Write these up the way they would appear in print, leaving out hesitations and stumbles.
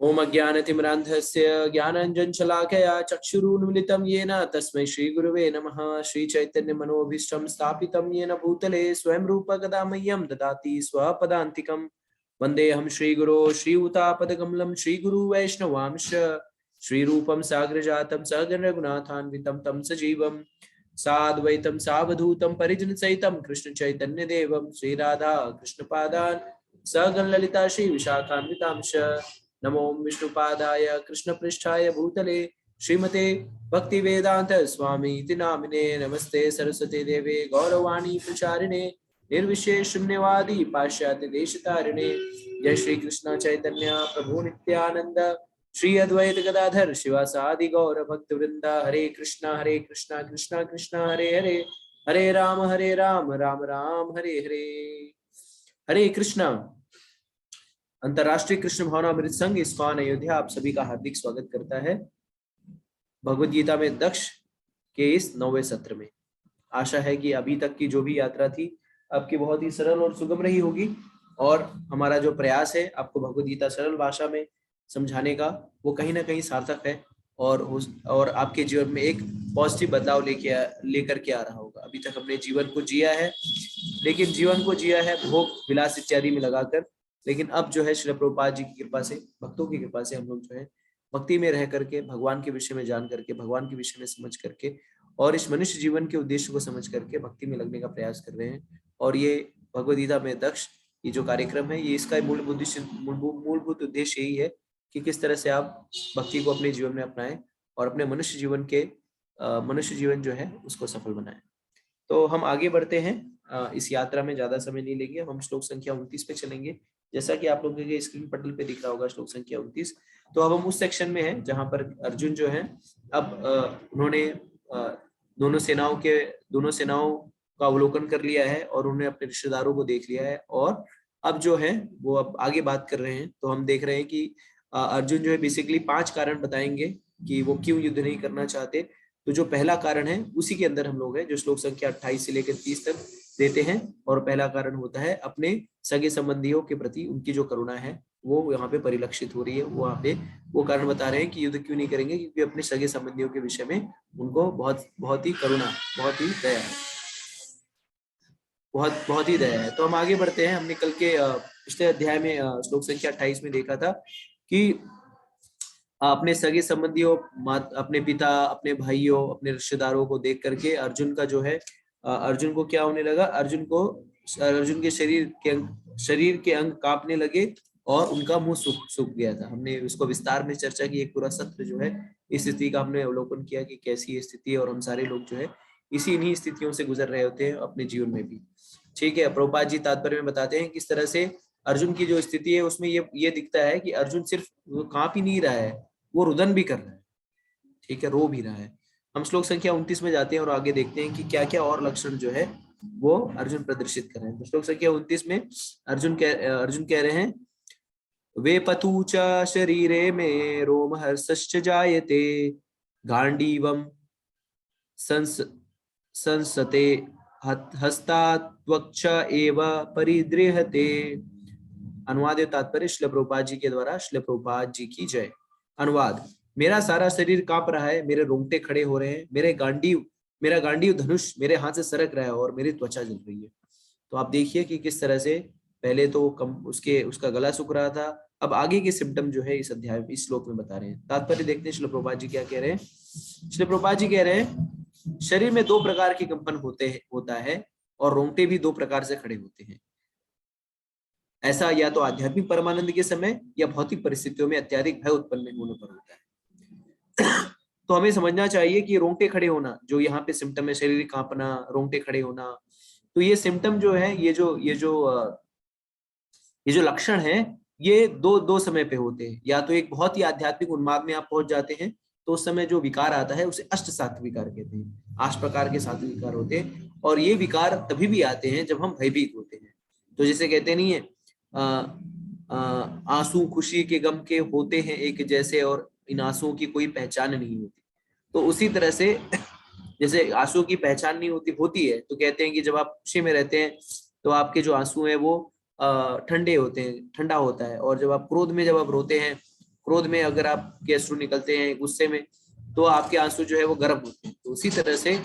ओम अज्ञानतिमिरान्धस्य ज्ञानाञ्जनशलाकया चक्षुरुन्मिलितं येन तस्मै श्रीगुरुवे नमः। श्रीचैतन्यमनोभीष्टं स्थापितं येन भूतले स्वयं रूप कदा मह्यं ददाति स्वपदान्तिकं। वन्देऽहं श्रीगुरो श्रीयुतापदकमलं श्रीगुरुवैष्णवांश श्रीरूपं साग्रजातं सगणरघुनाथान्वितं तं सजीवं साद्वैतं सावधूतं परिजनसहितं कृष्णचैतन्यदेवं श्रीराधा कृष्णपादान् सगणललिता श्रीविशाखान्वितांश। नमो विष्णुपादाय कृष्णपृष्ठाय भूतले श्रीमते भक्तिवेदांत स्वामी इति नामिने। नमस्ते सरस्वती देवे गौरवाणी प्रचारिणे निर्विशेष शून्यवादी पाश्चात्य देशतारिणे। जय श्री कृष्ण चैतन्य प्रभु नित्यानंद श्री अद्वैत गदाधर शिवासादि गौर भक्त वृंद। हरे कृष्णा कृष्णा कृष्णा हरे हरे, हरे राम राम राम हरे हरे। हरे कृष्णा। अंतरराष्ट्रीय कृष्ण भावनामृत संघ इस्कॉन अयोध्या आप सभी का हार्दिक स्वागत करता है भगवद गीता में दक्ष के इस 9वें सत्र में। आशा है कि अभी तक की जो भी यात्रा थी आपकी बहुत ही सरल और सुगम रही होगी, और हमारा जो प्रयास है आपको भगवद गीता सरल भाषा में समझाने का वो कहीं ना कहीं सार्थक है, और आपके जीवन में एक पॉजिटिव बदलाव लेकर के आ रहा होगा। अभी तक हमने जीवन को जिया है, लेकिन जीवन को जिया है भोग विलास इत्यादि में लगाकर, लेकिन अब जो है श्रील प्रभुपाद जी की कृपा से, भक्तों की कृपा से हम लोग जो है भक्ति में रह करके, भगवान के विषय में जान करके, भगवान के विषय में समझ करके, और इस मनुष्य जीवन के उद्देश्य को समझ करके भक्ति में लगने का प्रयास कर रहे हैं। और ये भगवद गीता में दक्ष ये जो कार्यक्रम है, ये इसका मूलभूत उद्देश्य यही है कि किस तरह से आप भक्ति को अपने जीवन में अपनाएं और अपने मनुष्य जीवन जो है उसको सफल बनाएं। तो हम आगे बढ़ते हैं इस यात्रा में, ज्यादा समय नहीं लेंगे। हम श्लोक संख्या 29 पे चलेंगे, जैसा कि आप लोगों के स्क्रीन पटल पे दिख रहा होगा श्लोक संख्या 29। तो अब हम उस सेक्शन में हैं जहां पर अर्जुन जो है अब उन्होंने दोनों सेनाओं का अवलोकन कर लिया है और उन्होंने अपने रिश्तेदारों को देख लिया है, और अब जो है वो अब आगे बात कर रहे हैं। तो हम देख रहे हैं कि अर्जुन जो है बेसिकली 5 कारण बताएंगे कि वो क्यों युद्ध नहीं करना चाहते। तो जो पहला कारण है उसी के अंदर हम लोग हैं, जो श्लोक संख्या 28 से लेकर 30 तक देते हैं। और पहला कारण होता है अपने सगे संबंधियों के प्रति उनकी जो करुणा है वो यहाँ पे परिलक्षित हो रही है। वो यहाँ पे वो कारण बता रहे हैं कि युद्ध क्यों नहीं करेंगे, क्योंकि अपने सगे संबंधियों के विषय में उनको बहुत ही करुणा, बहुत ही दया है, बहुत ही दया है। तो हम आगे बढ़ते हैं। हमने कल के पिछले अध्याय में श्लोक संख्या 28 में देखा था कि अपने सगे संबंधियों, अपने पिता, अपने भाइयों, अपने रिश्तेदारों को देख करके अर्जुन का जो है अर्जुन को क्या होने लगा, अर्जुन के शरीर के अंग कांपने लगे और उनका मुंह सूख गया था। हमने उसको विस्तार में चर्चा की, एक पूरा सत्र जो है इस स्थिति का हमने अवलोकन किया कि कैसी स्थिति है, और हम सारे लोग जो है इन्हीं स्थितियों से गुजर रहे होते हैं अपने जीवन में भी। ठीक है, प्रभुपाद जी तात्पर्य में बताते हैं किस तरह से अर्जुन की जो स्थिति है उसमें ये दिखता है कि अर्जुन सिर्फ कांप ही नहीं रहा है, वो रुदन भी कर रहा है। ठीक है, रो भी रहा है। हम श्लोक संख्या 29 में जाते हैं और आगे देखते हैं कि क्या क्या और लक्षण जो है वो अर्जुन प्रदर्शित कर रहे हैं। तो श्लोक संख्या 29 में अर्जुन कह रहे हैं, वे पतु च शरीरे में रोमहर्षश्च जायते गांडीवम संसते हस्तात्वक्ष एव परिदृहते। अनुवाद तात्पर्य श्रील प्रभुपाद जी के द्वारा। श्रील प्रभुपाद जी की जय। अनुवाद, मेरा सारा शरीर कांप रहा है, मेरे रोंगटे खड़े हो रहे हैं, मेरा गांडीव धनुष मेरे हाथ से सरक रहा है और मेरी त्वचा जल रही है। तो आप देखिए कि किस तरह से पहले तो उसका गला सूख रहा था, अब आगे के सिम्टम जो है इस अध्याय में, इस श्लोक में बता रहे हैं। तात्पर्य देखते हैं श्रील प्रभुपाद जी क्या कह रहे हैं। श्रील प्रभुपाद जी कह रहे हैं, शरीर में 2 प्रकार के कंपन होता है और रोंगटे भी 2 प्रकार से खड़े होते हैं। ऐसा या तो आध्यात्मिक परमानंद के समय या भौतिक परिस्थितियों में अत्यधिक भय उत्पन्न होने पर होता है। तो हमें समझना चाहिए कि रोंगटे खड़े होना जो यहाँ पे सिम्टम है, शरीर कांपना, रोंगटे खड़े होना, तो ये सिम्टम जो है, ये जो लक्षण है, ये दो समय पे होते हैं। या तो एक बहुत ही आध्यात्मिक उन्माद में आप पहुंच जाते हैं, तो उस समय जो विकार आता है उसे अष्ट सात्विक विकार कहते हैं। 8 प्रकार के सात्विक विकार होते हैं, और ये विकार तभी भी आते हैं जब हम भयभीत होते हैं। तो जैसे कहते नहीं है, आंसू खुशी के गम के होते हैं एक जैसे, और इन आंसुओं की कोई पहचान नहीं होती। तो उसी तरह से जैसे आंसुओं की पहचान नहीं होती है, तो कहते हैं कि जब आप खुशी में रहते हैं तो आपके जो आंसू है वो ठंडे होते हैं, ठंडा होता है, और जब आप क्रोध में जब आप रोते हैं क्रोध में अगर आपके अश्रु निकलते हैं, गुस्से में, तो आपके आंसू जो है वो गर्म होते हैं। तो उसी तरह से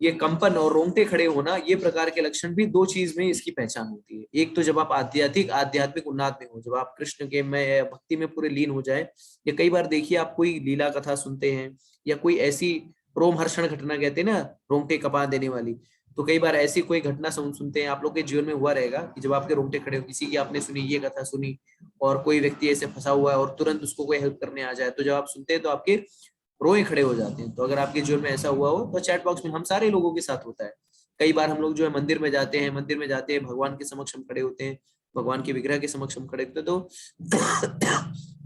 ये कंपन और रोंगटे खड़े होना, ये प्रकार के लक्षण भी दो चीज में इसकी पहचान होती है। एक तो जब आप आध्यात्मिक उन्नाद में हो, जब आप कृष्ण के में भक्ति में पूरे लीन हो जाए, या कई बार देखिए आप कोई लीला कथा सुनते हैं या कोई ऐसी रोमहर्षण घटना कहते हैं ना, रोंगटे कपा देने वाली, तो कई बार ऐसी कोई घटना सुनते हैं, आप लोग के जीवन में हुआ रहेगा कि जब आपके रोंगटे खड़े हो, किसी की आपने सुनी, ये कथा सुनी, और कोई व्यक्ति ऐसे फंसा हुआ है और तुरंत उसको कोई हेल्प करने आ जाए, तो जब आप सुनते हैं तो आपके रोए खड़े हो जाते हैं। तो अगर आपके जीवन में ऐसा हुआ हो तो चैट बॉक्स में, हम सारे लोगों के साथ होता है। कई बार हम लोग जो है मंदिर में जाते हैं, भगवान के समक्ष हम खड़े होते हैं, भगवान के विग्रह के समक्ष हम खड़े होते हैं, तो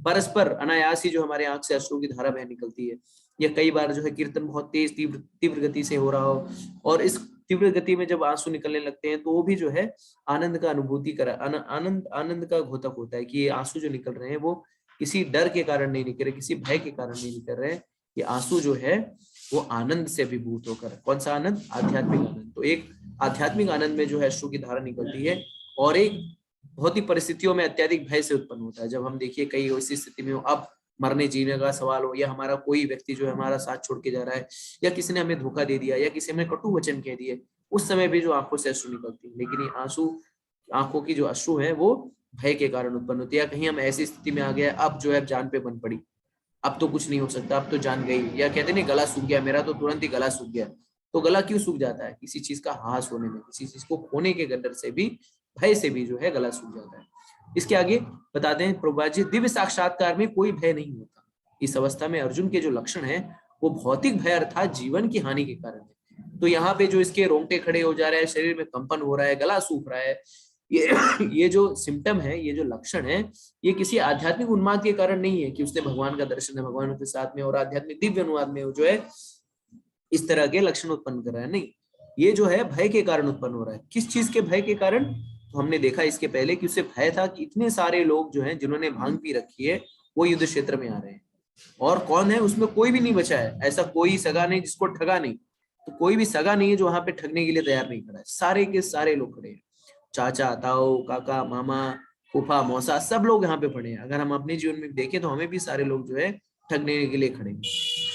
परस्पर अनायास ही जो हमारे आंख से अश्रु की धारा बह निकलती है। या कई बार जो है कीर्तन बहुत तेज तीव्र गति से हो रहा हो, और इस तीव्र गति में जब आंसू निकलने लगते हैं, तो वो भी जो है आनंद का अनुभूति करा, आनंद का घोतक होता है कि ये आंसू जो निकल रहे हैं वो किसी डर के कारण नहीं निकल रहे, किसी भय के कारण नहीं निकल रहे। ये आंसू जो है वो आनंद से अभिभूत होकर, कौन सा आनंद? आध्यात्मिक आनंद। तो एक आध्यात्मिक आनंद में जो है अश्रु की धारा निकलती है, और एक बहुत ही परिस्थितियों में अत्यधिक भय से उत्पन्न होता है। जब हम देखिए कई ऐसी स्थिति में हो, अब मरने जीने का सवाल हो, या हमारा कोई व्यक्ति जो है हमारा साथ छोड़ के जा रहा है, या किसी ने हमें धोखा दे दिया, या किसी ने कटु वचन कह दिए, उस समय भी जो आंखों से अश्रु निकलती है। लेकिन ये आंखों की जो अश्रु है वो भय के कारण उत्पन्न होती है। कहीं हम ऐसी स्थिति में आ गए, अब जो है जान पे बन पड़ी, अब तो कुछ नहीं हो सकता, अब तो जान गई, या कहते नहीं गला सूख गया मेरा, तो तुरंत ही गला सूख गया। तो गला क्यों सूख जाता है? किसी चीज का हास होने में, किसी चीज को खोने के डर से भी, भय से भी जो है गला सूख जाता है। इसके आगे बताते हैं प्रभुपाद जी, दिव्य साक्षात्कार में कोई भय नहीं होता। इस अवस्था में अर्जुन के जो लक्षण है वो भौतिक भय अर्थात जीवन की हानि के कारण है। तो यहाँ पे जो इसके रोंगटे खड़े हो जा रहे हैं, शरीर में कंपन हो रहा है, गला सूख रहा है, ये जो सिम्टम है, ये जो लक्षण है, ये किसी आध्यात्मिक उन्माद के कारण नहीं है कि उसने भगवान का दर्शन है, भगवान के साथ में और आध्यात्मिक दिव्य अनुवाद में जो है इस तरह के लक्षण उत्पन्न कर रहा है। नहीं, ये जो है भय के कारण उत्पन्न हो रहा है। किस चीज के भय के कारण? तो हमने देखा इसके पहले कि उसे भय था कि इतने सारे लोग जो हैं जिन्होंने भांग पी रखी है वो युद्ध क्षेत्र में आ रहे हैं, और कौन है उसमें? कोई भी नहीं बचा है, ऐसा कोई सगा नहीं जिसको ठगा नहीं। तो कोई भी सगा नहीं है जो वहां पे ठगने के लिए तैयार नहीं खड़ा है, सारे के सारे लोग खड़े हैं, चाचा, ताऊ, काका, मामा, फूफा, मौसा, सब लोग यहाँ पे पड़े हैं। अगर हम अपने जीवन में देखें तो हमें भी सारे लोग जो है ठगने के लिए खड़े हैं,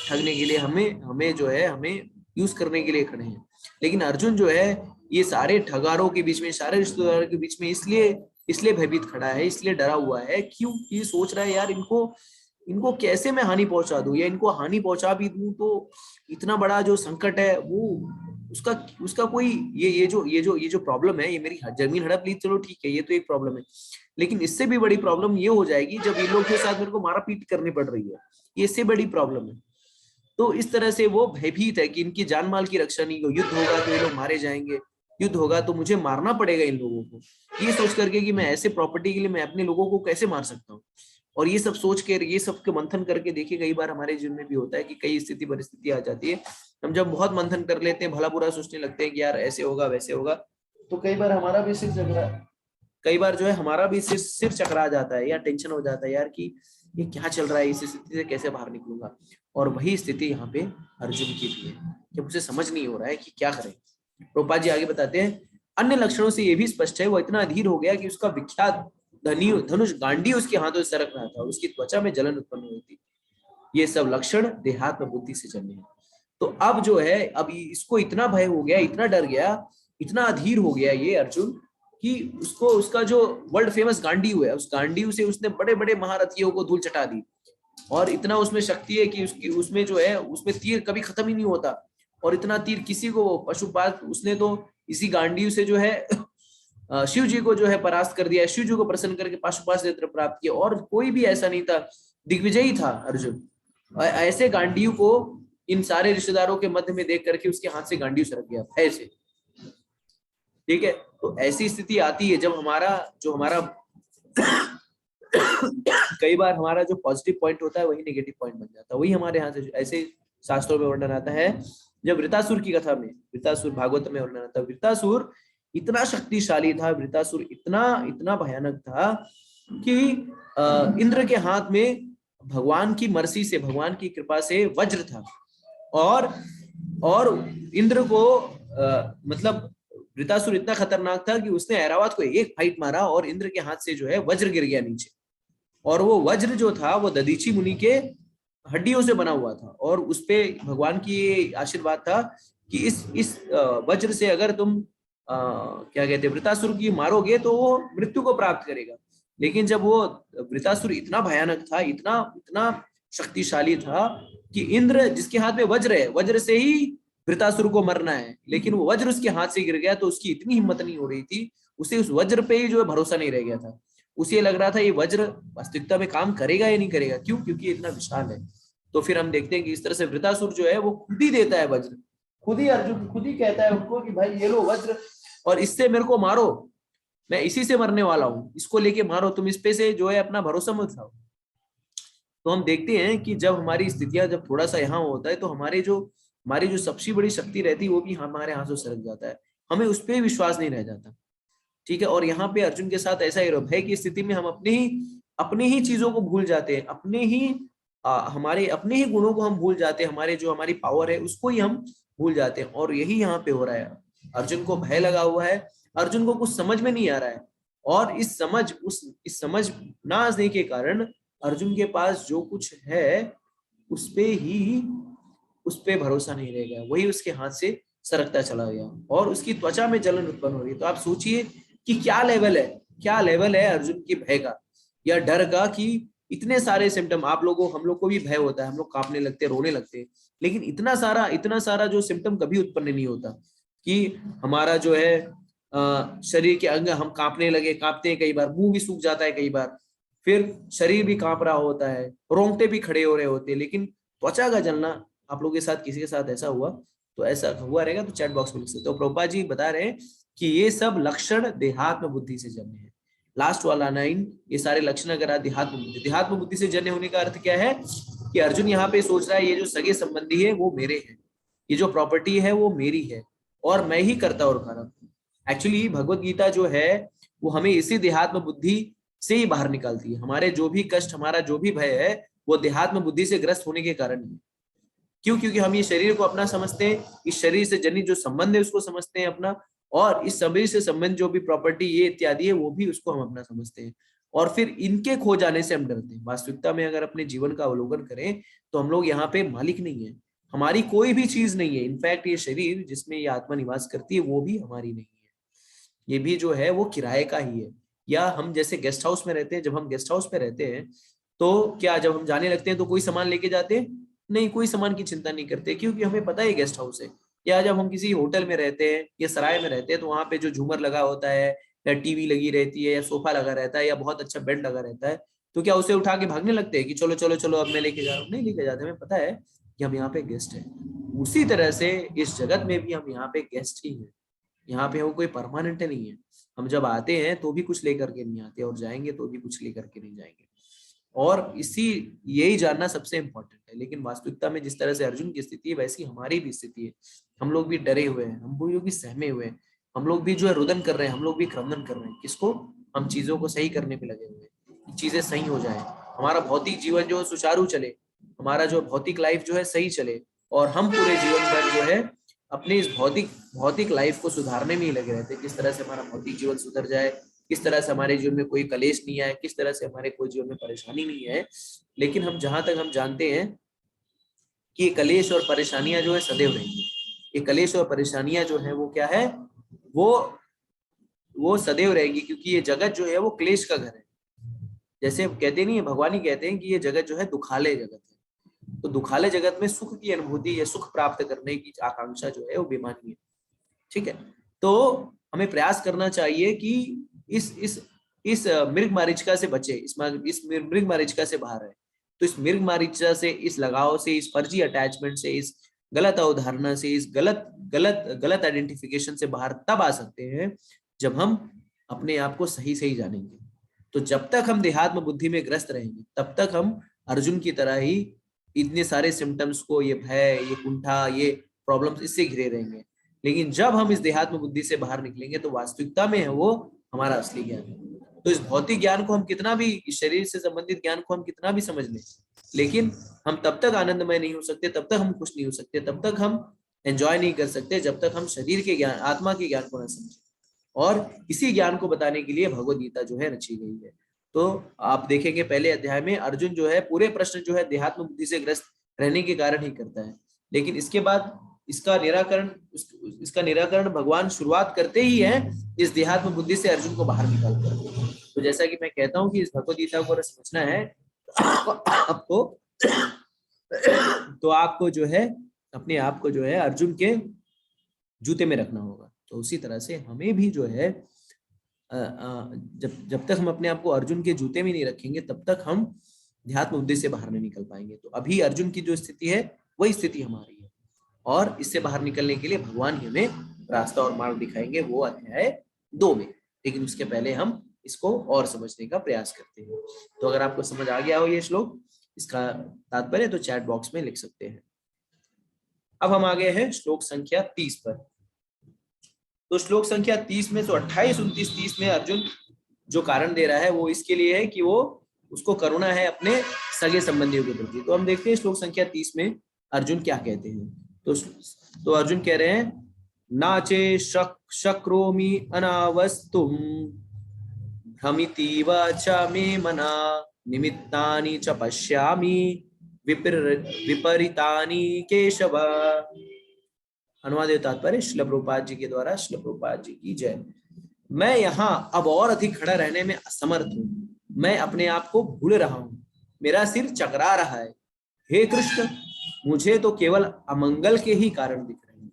ठगने के लिए हमें जो है हमें यूज करने के लिए खड़े हैं। लेकिन अर्जुन जो है ये सारे ठगारों के बीच में, सारे रिश्तेदारों के बीच में इसलिए भयभीत खड़ा है, इसलिए डरा हुआ है, क्यों? ये सोच रहा है यार इनको कैसे मैं हानि पहुंचा दूं, या इनको हानि पहुंचा भी दूं तो इतना बड़ा जो संकट है वो उसका कोई ये जो प्रॉब्लम है, ये मेरी जमीन हड़प ली, चलो ठीक है, ये तो एक प्रॉब्लम है, लेकिन इससे भी बड़ी प्रॉब्लम ये हो जाएगी जब इन लोगों के साथ मेरे को मारा पीट करनी पड़ रही है, ये इससे बड़ी प्रॉब्लम है। तो इस तरह से वो भयभीत है कि इनकी जान माल की रक्षा नहीं हो, युद्ध होगा तो ये लोग मारे जाएंगे, युद्ध होगा तो मुझे मारना पड़ेगा इन लोगों को, ये सोच करके कि मैं ऐसे प्रॉपर्टी के लिए मैं अपने लोगों को कैसे मार सकता हूँ। और ये सब सोच के, ये सब के मंथन करके देखिए, कई बार हमारे जीवन में भी होता है कि कई स्थिति परिस्थिति आ जाती है, हम जब बहुत मंथन कर लेते हैं, भला बुरा सोचने लगते हैं कि यार ऐसे होगा वैसे होगा, तो कई बार हमारा भी सिर चकरा, कई बार जो है हमारा भी सिर चकरा जाता है, या टेंशन हो जाता है यार कि ये क्या चल रहा है, इस स्थिति से कैसे बाहर निकलूंगा। और वही स्थिति यहाँ पे अर्जुन की भी है कि उसे समझ नहीं हो रहा है कि क्या करें। प्रभुपाद जी आगे बताते हैं, अन्य लक्षणों से ये भी स्पष्ट है वो इतना अधीर हो गया कि उसका विख्यात धनुष गांडी उसके हाथों से सरक रहा था और उसकी त्वचा में जलन उत्पन्न हुई थी। ये सब लक्षण देहात्म बुद्धि से चलने हैं। तो अब जो है, अब इसको इतना भय हो गया, इतना डर गया, इतना अधीर हो गया ये अर्जुन कि उसका जो वर्ल्ड फेमस गांडीव है, उस गांडीव से उसने बड़े बड़े महारथियों को धूल चटा दी, और इतना उसमें शक्ति है कि उसमें जो है उसमें तीर कभी खत्म ही नहीं होता, और इतना तीर किसी को पशुपात, उसने तो इसी गांडीव से जो है शिव जी को जो है परास्त कर दिया, शिव जी को प्रसन्न करके पाशुपात नेत्र प्राप्त किया, और कोई भी ऐसा नहीं था, दिग्विजयी था अर्जुन। ऐसे गांडीव को इन सारे रिश्तेदारों के मध्य में देख करके उसके हाथ से गांडीव सरक गया भय से। ठीक है, तो ऐसी स्थिति आती है जब हमारा कई बार हमारा जो पॉजिटिव पॉइंट होता है वही नेगेटिव पॉइंट बन जाता है। वही हमारे यहाँ से ऐसे शास्त्रों में वर्णन आता है, जब वृतासुर की कथा में, वृतासुर भागवत में वर्णन आता है, वृतासुर इतना शक्तिशाली था, वृतासुर इतना भयानक था कि इंद्र के हाथ में भगवान की मर्सी से, भगवान की कृपा से वज्र था, और इंद्र को मतलब वृतासुर इतना खतरनाक था कि उसने ऐरावत को एक फाइट मारा और इंद्र के हाथ से जो है वज्र गिर गया नीचे। और वो वज्र जो था वो दधीची मुनि के हड्डियों से बना हुआ था, और उस पे भगवान की ये आशीर्वाद था कि इस वज्र से अगर तुम क्या कहते हैं वृतासुर की मारोगे तो वो मृत्यु को प्राप्त करेगा। लेकिन जब वो वृतासुर इतना भयानक था, इतना इतना शक्तिशाली था कि इंद्र जिसके हाथ में वज्र है, वज्र से ही वृतासुर को मरना है, लेकिन वो वज्र उसके हाथ से गिर गया तो उसकी इतनी हिम्मत नहीं हो रही थी, उसे उस वज्र पे ही जो है भरोसा नहीं रह गया था। उसे लग रहा था ये वज्र वास्तविकता में काम करेगा या नहीं करेगा, क्यों? क्योंकि ये इतना विशाल है। तो फिर हम देखते हैं कि इस तरह से वृतासुर जो है वो खुद ही देता है वज्र, खुद ही अर्जुन खुद ही कहता है उनको कि भाई ये लो वज्र, और इससे मेरे को मारो, मैं इसी से मरने वाला हूं, इसको लेके मारो, तुम इस पे से जो है अपना भरोसा मत खाओ। तो हम देखते हैं कि जब हमारी स्थितियां जब थोड़ा सा यहाँ होता है तो हमारी जो सबसे बड़ी शक्ति रहती है वो भी हमारे हाथों से सरक जाता है, हमें उस पर विश्वास नहीं रह जाता। ठीक है, और यहाँ पे अर्जुन के साथ ऐसा ही भय की स्थिति में हम अपने ही चीजों को भूल जाते हैं, हमारे अपने ही गुणों को हम भूल जाते हैं, हमारी पावर है उसको ही हम भूल जाते हैं। और यही यहाँ पे हो रहा है, अर्जुन को भय लगा हुआ है, अर्जुन को कुछ समझ में नहीं आ रहा है, और इस समझ ना आने के कारण अर्जुन के पास जो कुछ है उस पे भरोसा नहीं रह गया, वही उसके हाथ से सरकता चला गया, और उसकी त्वचा में जलन उत्पन्न हो रही है। तो आप सोचिए कि क्या लेवल है अर्जुन के भय का या डर का, कि इतने सारे सिम्टम हम लोग को भी भय होता है, हम लोग कांपने लगते हैं, रोने लगते हैं, लेकिन इतना सारा जो सिम्टम कभी उत्पन्न नहीं होता कि हमारा जो है शरीर के अंग हम कांपते हैं, कई बार मुंह भी सूख जाता है, कई बार फिर शरीर भी कांप रहा होता है, रोंगटे भी खड़े हो रहे होते हैं, लेकिन त्वचा का जलना आप लोगों के साथ किसी के साथ ऐसा हुआ तो ऐसा हुआ रहेगा तो चैट बॉक्स में लिख सकते हो। तो प्रभुपाद जी बता रहे हैं कि ये सब लक्षण देहात्म बुद्धि से जन्य है। लास्ट वाला 9, ये सारे लक्षण अगर देहात्म बुद्धि से जन्य होने का अर्थ क्या है कि अर्जुन यहाँ पे सोच रहा है ये जो सगे संबंधी है वो मेरे हैं, ये जो प्रॉपर्टी है वो मेरी है, और मैं ही करता और कारण। एक्चुअली भगवत गीता जो है वो हमें इसी देहात्म बुद्धि से ही बाहर निकालती है। हमारे जो भी कष्ट, हमारा जो भी भय है वो देहात्म बुद्धि से ग्रस्त होने के कारण है। क्यों? क्योंकि हम ये शरीर को अपना समझते हैं, इस शरीर से जनित जो संबंध है उसको समझते हैं अपना, और इस शरीर से संबंध जो भी प्रॉपर्टी ये इत्यादि है वो भी उसको हम अपना समझते हैं, और फिर इनके खो जाने से हम डरते हैं। वास्तविकता में अगर अपने जीवन का अवलोकन करें तो हम लोग यहाँ पे मालिक नहीं है, हमारी कोई भी चीज नहीं है। इनफैक्ट ये शरीर जिसमें ये आत्मा निवास करती है वो भी हमारी नहीं है, ये भी जो है वो किराए का ही है। या हम जैसे गेस्ट हाउस में रहते हैं, जब हम गेस्ट हाउस में रहते हैं तो क्या जब हम जाने लगते हैं तो कोई सामान लेके जाते हैं? नहीं, कोई सामान की चिंता नहीं करते, क्योंकि हमें पता है गेस्ट हाउस है। या जब हम किसी होटल में रहते हैं या सराय में रहते हैं तो वहां पे जो झूमर लगा होता है या टीवी लगी रहती है या सोफा लगा रहता है या बहुत अच्छा बेड लगा रहता है, तो क्या उसे उठा के भागने लगते हैं कि चलो चलो चलो अब मैं लेके जा रहा हूँ? नहीं लेके जाते, हमें पता है कि हम यहाँ पे गेस्ट है। उसी तरह से इस जगत में भी हम यहाँ पे गेस्ट ही हैं, यहाँ पे वो कोई परमानेंट नहीं है। हम जब आते हैं तो भी कुछ लेकर के नहीं आते, और जाएंगे तो भी कुछ लेकर के नहीं जाएंगे, और यही जानना सबसे इंपॉर्टेंट है। लेकिन वास्तविकता में जिस तरह से अर्जुन की स्थिति है वैसी हमारी भी स्थिति है। हम लोग भी डरे हुए हैं, हम लोग भी सहमे हुए हैं, हम लोग भी जो है रुदन कर रहे हैं, हम लोग भी क्रंदन कर रहे हैं। किसको? हम चीजों को सही करने पे लगे हुए हैं, चीजें सही हो जाए, हमारा भौतिक जीवन जो सुचारू चले, हमारा जो भौतिक लाइफ जो है सही चले, और हम पूरे जीवन भर जो है अपने इस भौतिक लाइफ को सुधारने में ही लगे रहते हैं। किस तरह से हमारा भौतिक जीवन सुधर जाए, किस तरह से हमारे जीवन में कोई कलेश नहीं आए, किस तरह से हमारे कोई जीवन में परेशानी नहीं है। लेकिन हम जहां तक हम जानते हैं कि ये कलेश और परेशानियां जो है सदैव रहेंगी, ये कलेश और परेशानियां जो है वो क्या है, वो वो सदैव रहेगी, क्योंकि ये जगत जो है वो क्लेश का घर है। जैसे कहते नहीं है, भगवान ही कहते हैं कि ये जगत जो है दुखालय जगत है। तो दुखालय जगत में सुख की अनुभूति या सुख प्राप्त करने की आकांक्षा जो है वो बेमानी है। ठीक है, तो हमें प्रयास करना चाहिए कि इस मृग मारीचिका से बचे, इस मृग मारीचिका से बाहर है। तो इस मृग मारीचिका से, इस लगाव से, इस फर्जी अटैचमेंट से, इस गलत अवधारणा से, इस गलत आइडेंटिफिकेशन से बाहर तब आ सकते हैं जब हम अपने आप को सही सही जानेंगे। तो जब तक हम देहात्म बुद्धि में ग्रस्त रहेंगे तब तक हम अर्जुन की तरह ही इतने सारे सिम्टम्स को, ये भय, ये कुंठा, ये प्रॉब्लम्स, इससे घिरे रहेंगे। लेकिन जब हम इस देहात्म बुद्धि से बाहर निकलेंगे तो वास्तविकता में है वो हमारा असली ज्ञान है। तो इस भौतिक ज्ञान को हम कितना भी, इस शरीर से संबंधित ज्ञान को हम कितना भी समझ लें, लेकिन हम तब तक आनंदमय नहीं हो सकते, तब तक हम खुश नहीं हो सकते, तब तक हम एंजॉय नहीं कर सकते जब तक हम शरीर के ज्ञान, आत्मा के ज्ञान को न समझें। और इसी ज्ञान को बताने के लिए भगवत गीता जो है रची गई है। तो आप देखेंगे पहले अध्याय में अर्जुन जो है पूरे प्रश्न जो है देहात्म बुद्धि से ग्रस्त रहने के कारण ही करता है, लेकिन इसके बाद इसका निराकरण भगवान शुरुआत करते ही है इस देहात्म बुद्धि से अर्जुन को बाहर निकाल कर। तो जैसा कि मैं कहता हूँ कि इस भगवद गीता को अगर समझना है आपको तो आपको जो है अपने आप को जो है अर्जुन के जूते में रखना होगा। तो उसी तरह से हमें भी जो है जब तक हम अपने आप को अर्जुन के जूते में नहीं रखेंगे तब तक हम ध्यात्म बुद्धि से बाहर नहीं निकल पाएंगे। तो अभी अर्जुन की जो स्थिति है वही स्थिति हमारी है, और इससे बाहर निकलने के लिए भगवान ही हमें रास्ता और मार्ग दिखाएंगे, वो अध्याय 2 में। लेकिन उसके पहले हम इसको और समझने का प्रयास करते हैं। तो अगर आपको समझ आ गया हो ये श्लोक, इसका तात्पर्य, तो चैट बॉक्स में लिख सकते हैं। अब हम आ गए हैं श्लोक संख्या 30 पर। तो श्लोक संख्या 30 में तो 28, 29, 30 में अर्जुन जो कारण दे रहा है वो इसके लिए है कि वो उसको करुणा है अपने सगे संबंधियों के प्रति। तो हम देखते हैं श्लोक संख्या 30 में अर्जुन क्या कहते हैं। तो अर्जुन कह रहे हैं, नाचे शक्रोमि अनावस्तुम भ्रमितीव च मे मना निमित्तानि च पश्यामि विपरीतानि केशव। अनुवाद तात्पर्य श्रील प्रभुपाद जी के द्वारा। श्रील प्रभुपाद जी की जय। मैं यहाँ अब और अधिक खड़ा रहने में असमर्थ हूँ, मैं अपने आप को भूल रहा हूँ, मेरा सिर चकरा रहा है। हे कृष्ण, मुझे तो केवल अमंगल के ही कारण दिख रहे हैं।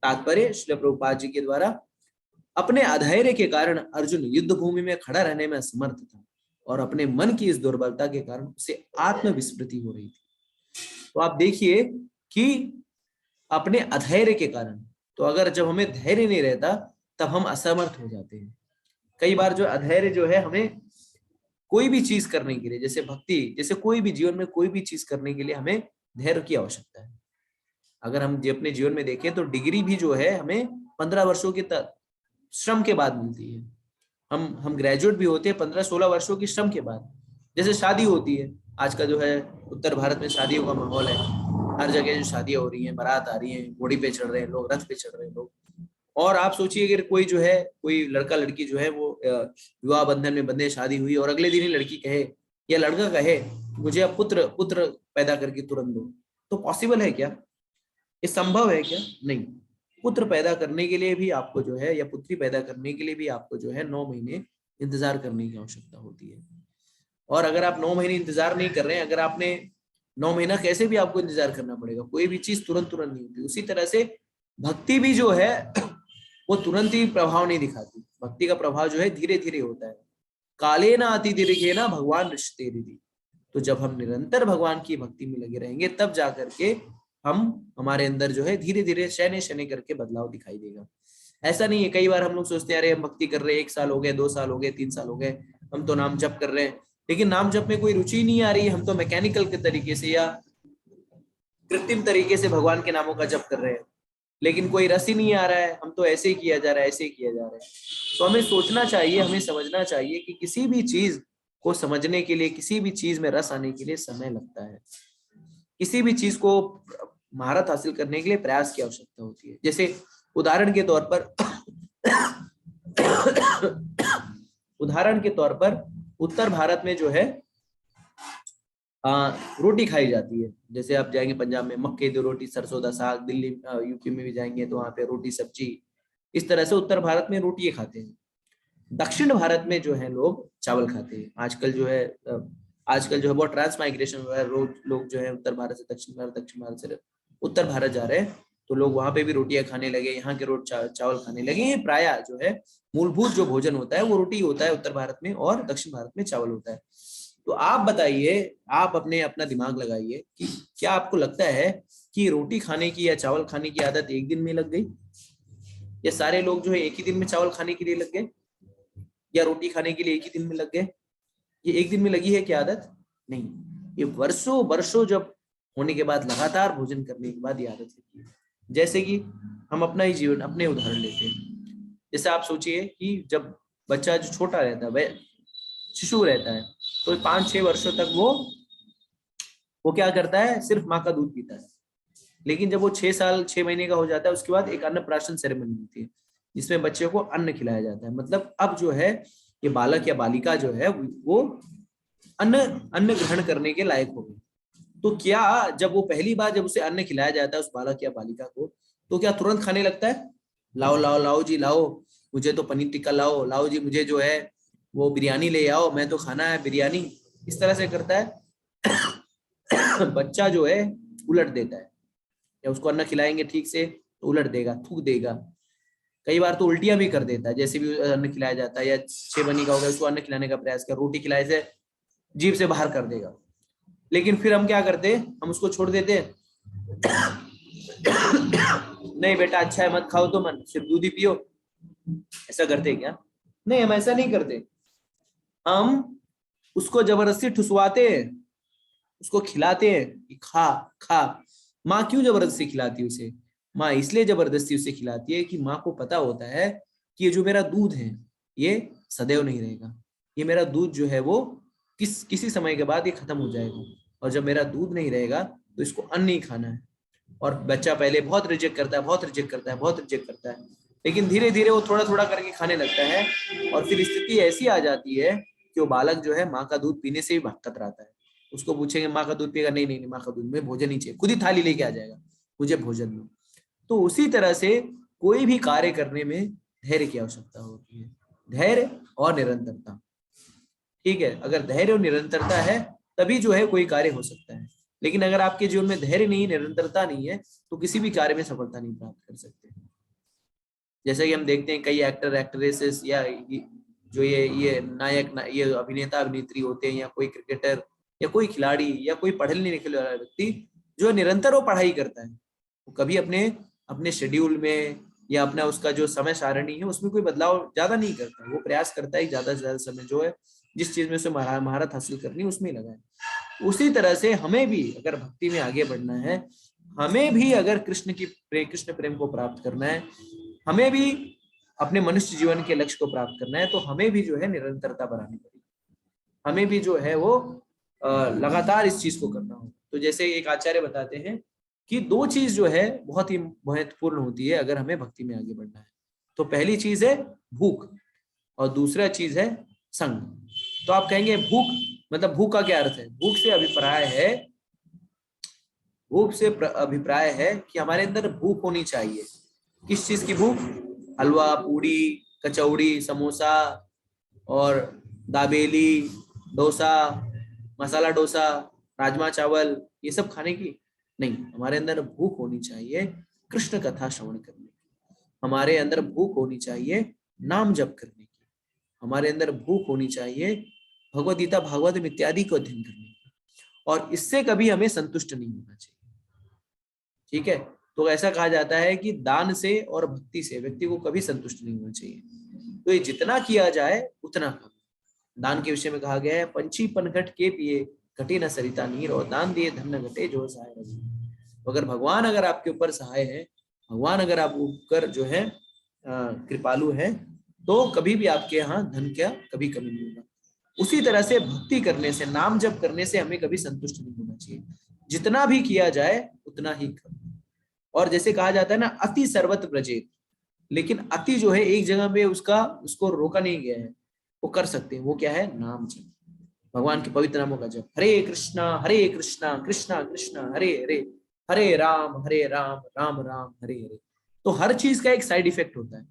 तात्पर्य श्रील प्रभुपाद जी के द्वारा, अपने अधैर्य के कारण अर्जुन युद्ध भूमि में खड़ा रहने में असमर्थ था और अपने मन की इस दुर्बलता के कारण उसे आत्मविस्मृति हो रही थी। तो आप देखिए कि अपने अधैर्य के कारण, तो अगर जब हमें धैर्य नहीं रहता तब हम असमर्थ हो जाते हैं। कई बार जो अधैर्य जो है हमें कोई भी चीज करने के लिए, जैसे भक्ति, जैसे कोई भी जीवन में कोई भी चीज करने के लिए हमें धैर्य की आवश्यकता है। अगर हम अपने जीवन में देखें तो डिग्री भी जो है हमें 15 वर्षों के श्रम के बाद मिलती है। हम ग्रेजुएट भी होते हैं 15-16 वर्षों की श्रम के बाद। जैसे शादी होती है, आज का जो है उत्तर भारत में शादियों का माहौल है, हर जगह जो शादियां हो रही हैं, बारात आ रही है, घोड़ी पे चढ़ रहे हैं लोग, रथ पे चढ़ रहे हैं लोग। और आप सोचिए अगर कोई जो है, कोई लड़का लड़की जो है वो विवाह बंधन में बंधे, शादी हुई और अगले दिन ही लड़की कहे या लड़का कहे मुझे अब पुत्र पैदा करके तुरंत दो, तो पॉसिबल है क्या? ये संभव है क्या? नहीं। पुत्र पैदा करने के लिए भी आपको जो है, या पुत्री पैदा करने के लिए भी आपको जो है 9 महीने इंतजार करने की आवश्यकता होती है। और अगर आप 9 महीने इंतजार नहीं कर रहे हैं, अगर आपने 9 महीना कैसे भी आपको इंतजार करना पड़ेगा, कोई भी चीज तुरंत नहीं होती। उसी तरह से भक्ति भी जो है वो तुरंत ही प्रभाव नहीं दिखाती। भक्ति का प्रभाव जो है धीरे धीरे होता है। काले ना अति दीर्घे ना भगवान रिश्ते रिधि। तो जब हम निरंतर भगवान की भक्ति में लगे रहेंगे तब जाकर के हमारे अंदर जो है धीरे धीरे शैने शैने करके बदलाव दिखाई देगा। ऐसा नहीं है, कई बार हम लोग सोचते हैं अरे हम भक्ति कर रहे हैं, 1 साल हो गए, 2 साल हो गए, 3 साल हो गए, हम तो नाम जप कर रहे हैं, लेकिन नाम जप में कोई रुचि नहीं आ रही है, हम तो मैकेनिकल के तरीके से या कृत्रिम तरीके से भगवान के नामों का जप कर रहे हैं, लेकिन कोई रस ही नहीं आ रहा है, हम तो ऐसे ही किया जा रहा है, ऐसे ही किया जा रहा है। तो हमें सोचना चाहिए, हमें समझना चाहिए कि किसी भी चीज को समझने के लिए, किसी भी चीज में रस आने के लिए समय लगता है। किसी भी चीज को महारत हासिल करने के लिए प्रयास की आवश्यकता होती है। जैसे उदाहरण के तौर पर उत्तर भारत में जो है रोटी खाई जाती है। जैसे आप जाएंगे पंजाब में मक्के की रोटी, सरसों दा साग, दिल्ली यूपी में भी जाएंगे तो वहां पे रोटी सब्जी। इस तरह से उत्तर भारत में रोटी खाते हैं। दक्षिण भारत में जो है लोग चावल खाते हैं। आजकल जो है बहुत ट्रांस माइग्रेशन हो रहा है, लोग जो है उत्तर भारत से दक्षिण भारत से उत्तर भारत जा रहे हैं, तो लोग वहां पे भी रोटियां खाने लगे, यहाँ के चावल खाने लगे। ये प्राय जो है मूलभूत जो भोजन होता है वो रोटी होता है उत्तर भारत में, और दक्षिण भारत में चावल होता है। तो आप बताइए, आप अपना दिमाग लगाइए कि क्या आपको लगता है कि रोटी खाने की या चावल खाने की आदत एक दिन में लग गई, या सारे लोग जो है एक ही दिन में चावल खाने के लिए लग गए, या रोटी खाने के लिए एक ही दिन में लग गए? ये एक दिन में लगी है क्या आदत? नहीं, ये वर्षों वर्षों जब होने के बाद, लगातार भोजन करने के बाद ये आदत लगी है। जैसे कि हम अपना ही जीवन, अपने उदाहरण लेते हैं। जैसे आप सोचिए कि जब बच्चा जो छोटा रहता है, वह शिशु रहता है, तो 5-6 वर्षों तक वो क्या करता है, सिर्फ माँ का दूध पीता है। लेकिन जब वो 6 साल 6 महीने का हो जाता है, उसके बाद एक अन्नप्राशन सेरेमनी होती है जिसमें बच्चे को अन्न खिलाया जाता है। मतलब अब जो है ये बालक या बालिका जो है वो अन्न अन्न ग्रहण करने के लायक हो गई। तो क्या जब वो पहली बार जब उसे अन्न खिलाया जाता है उस बालक या बालिका को, तो क्या तुरंत खाने लगता है? लाओ लाओ लाओ जी लाओ, मुझे तो पनीर टिक्का लाओ, लाओ जी मुझे जो है वो बिरयानी ले आओ, मैं तो खाना है बिरयानी, इस तरह से करता है? बच्चा जो है उलट देता है, या उसको अन्न खिलाएंगे ठीक से तो उलट देगा, थूक देगा, कई बार तो उल्टियां भी कर देता है। जैसे भी अन्न खिलाया जाता है, या छेबनी का होगा उसको अन्न खिलाने का प्रयास कर, रोटी खिलाए से जीभ से बाहर कर देगा। लेकिन फिर हम क्या करते, हम उसको छोड़ देते नहीं बेटा अच्छा है मत खाओ तो मन, सिर्फ दूध ही पियो, ऐसा करते क्या? नहीं, हम ऐसा नहीं करते। हम उसको जबरदस्ती ठुसवाते हैं, उसको खिलाते हैं कि खा खा। माँ क्यों जबरदस्ती खिलाती है उसे? माँ इसलिए जबरदस्ती उसे खिलाती है कि माँ को पता होता है कि ये जो मेरा दूध है ये सदैव नहीं रहेगा, ये मेरा दूध जो है वो किसी समय के बाद ये खत्म हो जाएगा, और जब मेरा दूध नहीं रहेगा तो इसको अन्न नहीं खाना है। और बच्चा पहले बहुत रिजेक्ट करता है, बहुत रिजेक्ट करता है, बहुत रिजेक्ट करता है, लेकिन धीरे धीरे वो थोड़ा थोड़ा करके खाने लगता है, और फिर स्थिति ऐसी आ जाती है कि वो बालक जो है माँ का दूध पीने से भी कतराता है। उसको पूछेंगे माँ का दूध पिएगा? नहीं नहीं नहीं, माँ का दूध में भोजन ही चाहिए, खुद ही थाली लेके आ जाएगा, मुझे भोजन दो। तो उसी तरह से कोई भी कार्य करने में धैर्य की आवश्यकता होती है, धैर्य और निरंतरता। ठीक है, अगर धैर्य और निरंतरता है तभी जो है कोई कार्य हो सकता है। लेकिन अगर आपके जीवन में धैर्य नहीं, निरंतरता नहीं है, तो किसी भी कार्य में सफलता नहीं प्राप्त कर सकते। जैसे कि हम देखते हैं कई एक्टर एक्ट्रेसेस या जो ये नायक ये अभिनेता अभिनेत्री होते हैं, या कोई क्रिकेटर या कोई खिलाड़ी या कोई पढ़े लिखे वाला व्यक्ति जो निरंतर वो पढ़ाई करता है, वो कभी अपने अपने शेड्यूल में या अपना उसका जो समय सारणी है उसमें कोई बदलाव ज्यादा नहीं करता, वो प्रयास करता है ज्यादा से ज्यादा समय जो है जिस चीज में उसे महारत हासिल करनी है उसमें ही लगाए। उसी तरह से हमें भी अगर भक्ति में आगे बढ़ना है, हमें भी अगर कृष्ण प्रेम को प्राप्त करना है, हमें भी अपने मनुष्य जीवन के लक्ष्य को प्राप्त करना है, तो हमें भी जो है निरंतरता बढ़ानी पड़ेगी, हमें भी जो है वो लगातार इस चीज को करना हो। तो जैसे एक आचार्य बताते हैं कि दो चीज जो है बहुत ही महत्वपूर्ण होती है अगर हमें भक्ति में आगे बढ़ना है। तो पहली चीज है भूख, और दूसरा चीज है संग। तो आप कहेंगे भूख मतलब भूख का क्या अर्थ है? भूख से अभिप्राय है, भूख से अभिप्राय है कि हमारे अंदर भूख होनी चाहिए। किस चीज की भूख? हलवा पूड़ी कचौड़ी समोसा और दाबेली डोसा मसाला डोसा राजमा चावल ये सब खाने की नहीं, हमारे अंदर भूख होनी चाहिए कृष्ण कथा श्रवण करने की, हमारे अंदर भूख होनी चाहिए नाम जप करने की, हमारे अंदर भूख होनी चाहिए भगवद गीता भागवत इत्यादि को अध्ययन करने की, और इससे कभी हमें संतुष्ट नहीं होना चाहिए। ठीक है, तो ऐसा कहा जाता है कि दान से और भक्ति से व्यक्ति को कभी संतुष्ट नहीं होना चाहिए, तो ये जितना किया जाए उतना कम। दान के विषय में कहा गया है पंछी पनघट के पिए घटे न सरिता नीर, और दान दिए धन न घटे जो सहाय रघु। अगर भगवान अगर आपके ऊपर सहाय है, भगवान अगर आप ऊपर जो है कृपालु है, तो कभी भी आपके यहाँ धन क्या कभी कमी नहीं होगा। उसी तरह से भक्ति करने से नाम जप करने से हमें कभी संतुष्ट नहीं होना चाहिए, जितना भी किया जाए उतना ही कम। और जैसे कहा जाता है ना अति सर्वत्र व्रजेत, लेकिन अति जो है एक जगह पे उसको रोका नहीं गया है, वो कर सकते हैं, वो क्या है? नाम जप, भगवान के पवित्र नामों का जप। हरे कृष्णा कृष्णा कृष्णा हरे हरे, हरे राम राम राम हरे हरे। तो हर चीज का एक साइड इफेक्ट होता है,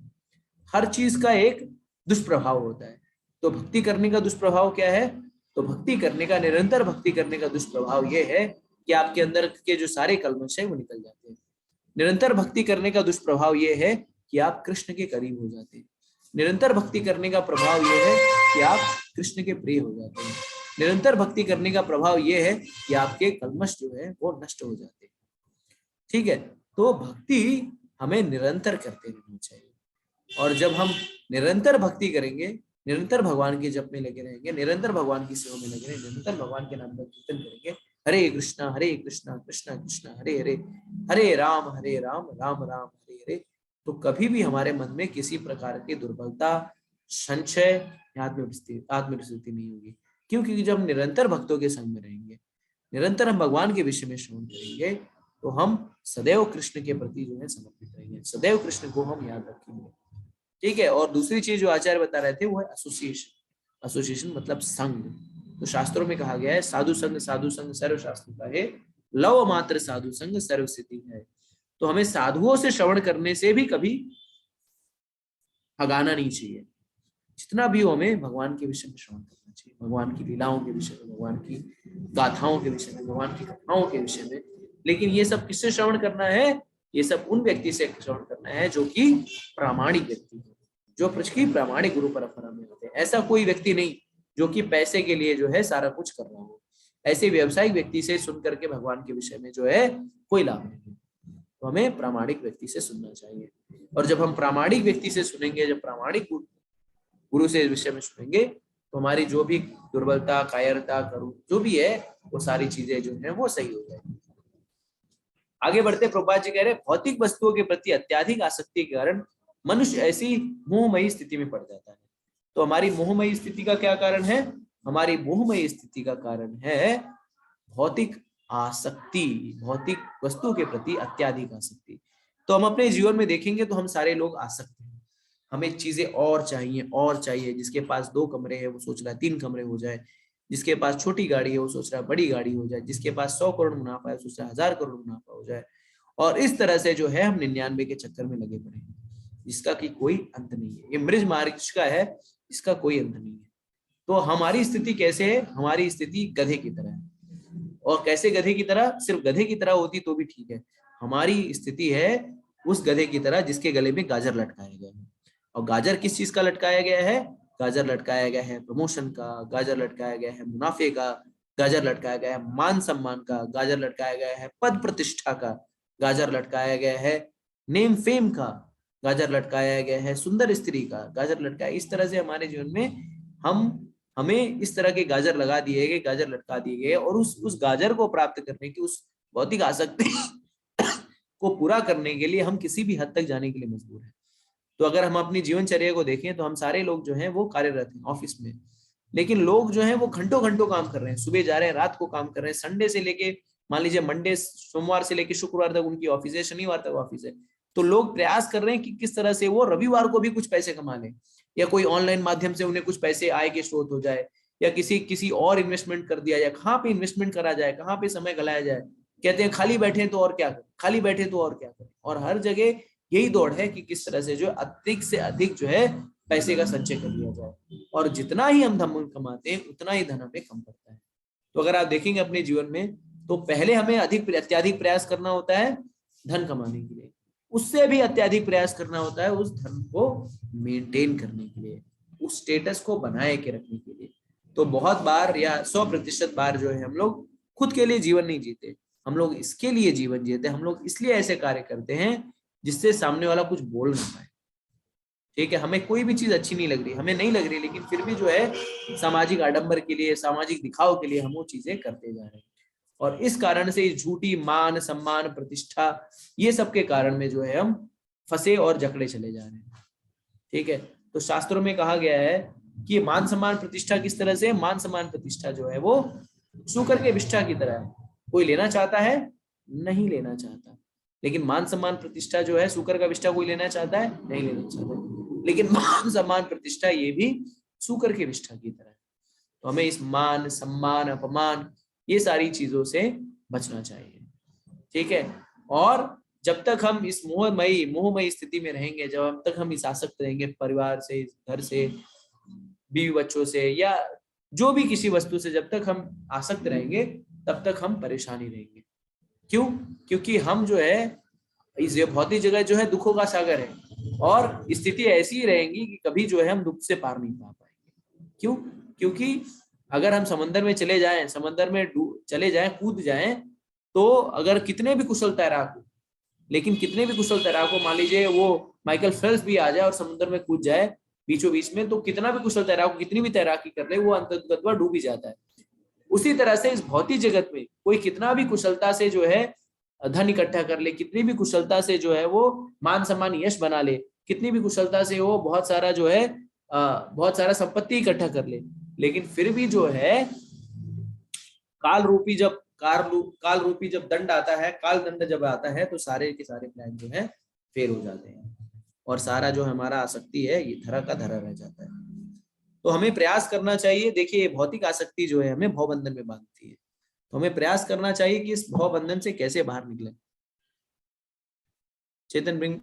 हर चीज का एक दुष्प्रभाव होता है। तो भक्ति करने का दुष्प्रभाव क्या है? तो भक्ति करने का, निरंतर भक्ति करने का दुष्प्रभाव यह है कि आपके अंदर के जो सारे कल्मश है वो निकल जाते हैं। निरंतर भक्ति करने का दुष्प्रभाव यह है कि आप कृष्ण के करीब हो जाते हैं। निरंतर भक्ति करने का प्रभाव यह है कि आप कृष्ण के प्रिय हो जाते हैं। निरंतर भक्ति करने का प्रभाव यह है कि आपके कल्मश जो है वो नष्ट हो जाते हैं। ठीक है, तो भक्ति हमें निरंतर करते रहना चाहिए, और जब हम निरंतर भक्ति करेंगे, निरंतर भगवान के जप में लगे रहेंगे, निरंतर भगवान की सेवा में लगे रहेंगे, निरंतर भगवान के नाम का कीर्तन करेंगे, हरे कृष्णा कृष्णा कृष्णा हरे हरे, हरे राम राम राम हरे हरे, तो कभी भी हमारे मन में किसी प्रकार की दुर्बलता, संशय, आत्मविस्मृति नहीं होगी। क्योंकि जब हम निरंतर भक्तों के संग में रहेंगे, निरंतर हम भगवान के विषय में श्रवण करेंगे, तो हम सदैव कृष्ण के प्रति जो है समर्पित रहेंगे, सदैव कृष्ण को हम याद रखेंगे। ठीक है, और दूसरी चीज जो आचार्य बता रहे थे वो है एसोसिएशन। एसोसिएशन मतलब संघ। तो शास्त्रों में कहा गया है साधु संघ सर्व शास्त्र का है, लव मात्र साधु संघ सर्व सिद्धि है। तो हमें साधुओं से श्रवण करने से भी कभी भगाना नहीं चाहिए। जितना भी हो हमें भगवान के विषय में श्रवण करना चाहिए, भगवान की लीलाओं के विषय में, भगवान की गाथाओं के विषय में, भगवान की कथाओं के विषय में। लेकिन ये सब किससे श्रवण करना है? ये सब उन व्यक्ति से श्रवण करना है जो कि प्रामाणिक व्यक्ति है, जो की प्रामाणिक गुरु परंपरा में होते हैं। ऐसा कोई व्यक्ति नहीं जो कि पैसे के लिए जो है सारा कुछ कर रहा हो। ऐसे व्यवसायिक व्यक्ति से सुन करके भगवान के विषय में जो है कोई लाभ नहीं है। तो हमें प्रामाणिक व्यक्ति से सुनना चाहिए। और जब हम प्रामाणिक व्यक्ति से सुनेंगे, जब प्रामाणिक गुरु से विषय में सुनेंगे, तो हमारी जो भी दुर्बलता, कायरता, करुण जो भी है, वो सारी चीजें जो है वो सही हो जाएगी। आगे बढ़ते प्रभुपाद जी कह रहे भौतिक वस्तुओं के प्रति अत्याधिक आसक्ति के कारण मनुष्य ऐसी मोहमयी स्थिति में पड़ जाता है। तो हमारी मोहमयी स्थिति का क्या कारण है? हमारी मोहमयी स्थिति का कारण है भौतिक आसक्ति, भौतिक वस्तु के प्रति अत्याधिक आसक्ति। तो हम अपने जीवन में देखेंगे तो हम सारे लोग आसक्त हैं, हमें चीजें और चाहिए। जिसके पास 2 कमरे हैं वो सोच रहा है 3 कमरे हो जाए, जिसके पास छोटी गाड़ी है वो सोच रहा है बड़ी गाड़ी हो जाए, जिसके पास 100 करोड़ मुनाफा है सोच रहा है 1000 करोड़ मुनाफा हो जाए। और इस तरह से जो है हम 99 के चक्कर में लगे पड़े हैं, जिसका कि कोई अंत नहीं है। ये मृज मार्ग का है, इसका कोई अंत नहीं है। तो हमारी स्थिति कैसे है? हमारी स्थिति गधे की तरह है। और कैसे गधे की तरह? सिर्फ गधे की तरह होती तो भी ठीक है। हमारी स्थिति है उस गधे की तरह जिसके गले में गाजर लटकाया गया है। और गाजर किस चीज का लटकाया गया है? गाजर लटकाया गया है प्रमोशन का, गाजर लटकाया गया है मुनाफे का, गाजर लटकाया गया है मान सम्मान का, गाजर लटकाया गया है पद प्रतिष्ठा का, गाजर लटकाया गया है नेम फेम का, गाजर लटकाया गया है सुंदर स्त्री का, गाजर लटकाया। इस तरह से हमारे जीवन में हमें इस तरह के गाजर लगा दिए गए, गाजर लटका दिए गए, और उस गाजर को प्राप्त करने की, उस भौतिक आसक्ति को पूरा करने के लिए हम किसी भी हद तक जाने के लिए मजबूर हैं। तो अगर हम अपनी जीवनचर्या को देखें तो हम सारे लोग जो हैं वो कार्यरत हैं ऑफिस में, लेकिन लोग जो हैं वो घंटों घंटों काम कर रहे हैं, सुबह जा रहे हैं रात को काम कर रहे हैं, संडे से लेके मान लीजिए मंडे सोमवार से लेके शुक्रवार तक उनकी ऑफिस है, शनिवार तक ऑफिस है। तो लोग प्रयास कर रहे हैं कि किस तरह से वो रविवार को भी कुछ पैसे कमा लें, या कोई ऑनलाइन माध्यम से उन्हें कुछ पैसे आय के स्रोत हो जाए, या किसी और इन्वेस्टमेंट कर दिया जाए। कहाँ पे इन्वेस्टमेंट करा जाए, कहाँ पे समय गलाया जाए। कहते हैं खाली बैठे तो और क्या करें, खाली बैठे तो और क्या करें। और हर जगह यही दौड़ है कि किस तरह से जो अधिक से अधिक जो है पैसे का संचय कर लिया जाए। और जितना ही हम धन कमाते हैं उतना ही धन हमें कम पड़ता है। तो अगर आप देखेंगे अपने जीवन में, तो पहले हमें अत्यधिक प्रयास करना होता है धन कमाने के लिए, उससे भी अत्यधिक प्रयास करना होता है उस धन को मेंटेन करने के लिए, उस स्टेटस को बनाए के रखने के लिए। तो बहुत बार या 100% बार जो है हम लोग खुद के लिए जीवन नहीं जीते, हम लोग इसके लिए जीवन जीते। हम लोग इसलिए ऐसे कार्य करते हैं जिससे सामने वाला कुछ बोल ना पाए। ठीक है, हमें कोई भी चीज अच्छी नहीं लग रही, हमें नहीं लग रही, लेकिन फिर भी जो है सामाजिक आडंबर के लिए, सामाजिक दिखाव के लिए हम वो चीजें करते जा रहे हैं। और इस कारण से इस झूठी मान सम्मान प्रतिष्ठा ये सब के कारण में जो है हम फंसे और जकड़े चले जा रहे हैं। ठीक है, तो शास्त्रों में कहा गया है कि मान सम्मान प्रतिष्ठा किस तरह से? मान सम्मान प्रतिष्ठा जो है वो शुकर के विष्ठा की तरह है, कोई लेना चाहता है नहीं लेना चाहता। लेकिन मान सम्मान प्रतिष्ठा जो है, शुकर का विष्ठा कोई लेना चाहता है नहीं लेना चाहता। लेकिन मान सम्मान प्रतिष्ठा ये भी शुकर के विष्ठा की तरह है। तो हमें इस मान सम्मान अपमान ये सारी चीजों से बचना चाहिए। ठीक है, और जब तक हम इस मोहमयी स्थिति में रहेंगे, जब तक हम इस आसक्त रहेंगे परिवार से, घर से, बीवी बच्चों से, या जो भी किसी वस्तु से जब तक हम आसक्त रहेंगे तब तक हम परेशानी रहेंगे। क्यों? क्योंकि हम जो है इस भौतिक जगह जो है दुखों का सागर है, और स्थिति ऐसी ही रहेंगी कि कभी जो है हम दुख से पार नहीं पा पाएंगे। क्यों? क्योंकि अगर हम समंदर में चले जाएं, समंदर में चले जाएं, कूद जाएं, तो अगर कितने भी कुशल तैराक हो, लेकिन कितने भी कुशल तैराक हो, मान लीजिए वो माइकल फेल्प्स भी आ जाए और समुद्र में कूद जाए बीचों बीच में, तो कितना भी कुशल तैराक हो, कितनी भी तैराकी कर ले, वो अंततः डूब ही जाता है। उसी तरह से इस भौतिक जगत में कोई कितना भी कुशलता से जो है धन इकट्ठा कर ले, कितनी भी कुशलता से जो है वो मान सम्मान यश बना ले, कितनी भी कुशलता से वो बहुत सारा जो है बहुत सारा संपत्ति इकट्ठा कर ले, लेकिन फिर भी जो है काल रूपी जब दंड आता है, काल दंड जब आता है, तो सारे के सारे प्लान जो है फेल हो जाते हैं, और सारा जो हमारा आसक्ति है ये धरा का धरा रह जाता है। तो हमें प्रयास करना चाहिए। देखिए भौतिक आसक्ति जो है हमें भवबंधन में बांधती है, तो हमें प्रयास करना चाहिए कि इस भवबंधन से कैसे बाहर निकले। चेतन ब्रिंग।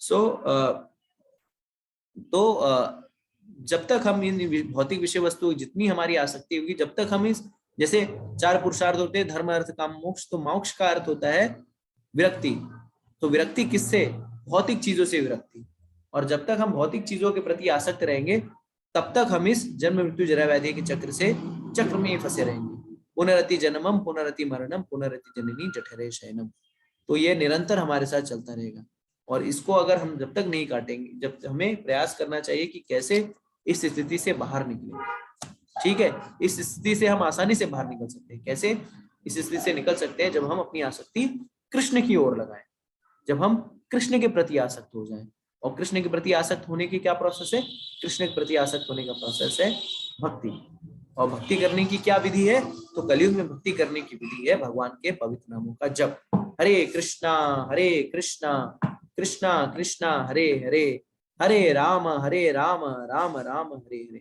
सो जब तक हम इन भौतिक विषय वस्तु जितनी हमारी आसक्ति होगी, जब तक हम इस, जैसे 4 पुरुषार्थ होते हैं, धर्म अर्थ काम मोक्ष, तो मोक्ष का अर्थ होता है विरक्ति। तो विरक्ति किससे? भौतिक चीजों से विरक्ति। और जब तक हम भौतिक चीजों के प्रति आसक्त रहेंगे, तब तक हम इस जन्म मृत्यु जरा व्याधि के चक्र में ही फंसे रहेंगे। पुनरति जन्मम पुनरति मरणम पुनरति जननी जठरे शयनम। तो ये निरंतर हमारे साथ चलता रहेगा। और इसको अगर हम जब तक नहीं काटेंगे, जब हमें प्रयास करना चाहिए कि कैसे इस स्थिति से बाहर निकले। ठीक है, इस स्थिति से हम आसानी से बाहर निकल सकते हैं। कैसे इस स्थिति से निकल सकते हैं? जब हम अपनी आसक्ति कृष्ण की ओर लगाएं, जब हम कृष्ण के प्रति आसक्त हो जाएं। और कृष्ण के प्रति आसक्त होने की क्या प्रोसेस है? कृष्ण के प्रति आसक्त होने का प्रोसेस है भक्ति। और भक्ति करने की क्या विधि है? तो कलयुग में भक्ति करने की विधि है भगवान के पवित्र नामों का जप। हरे कृष्णा कृष्णा कृष्णा हरे हरे, हरे राम राम राम हरे हरे।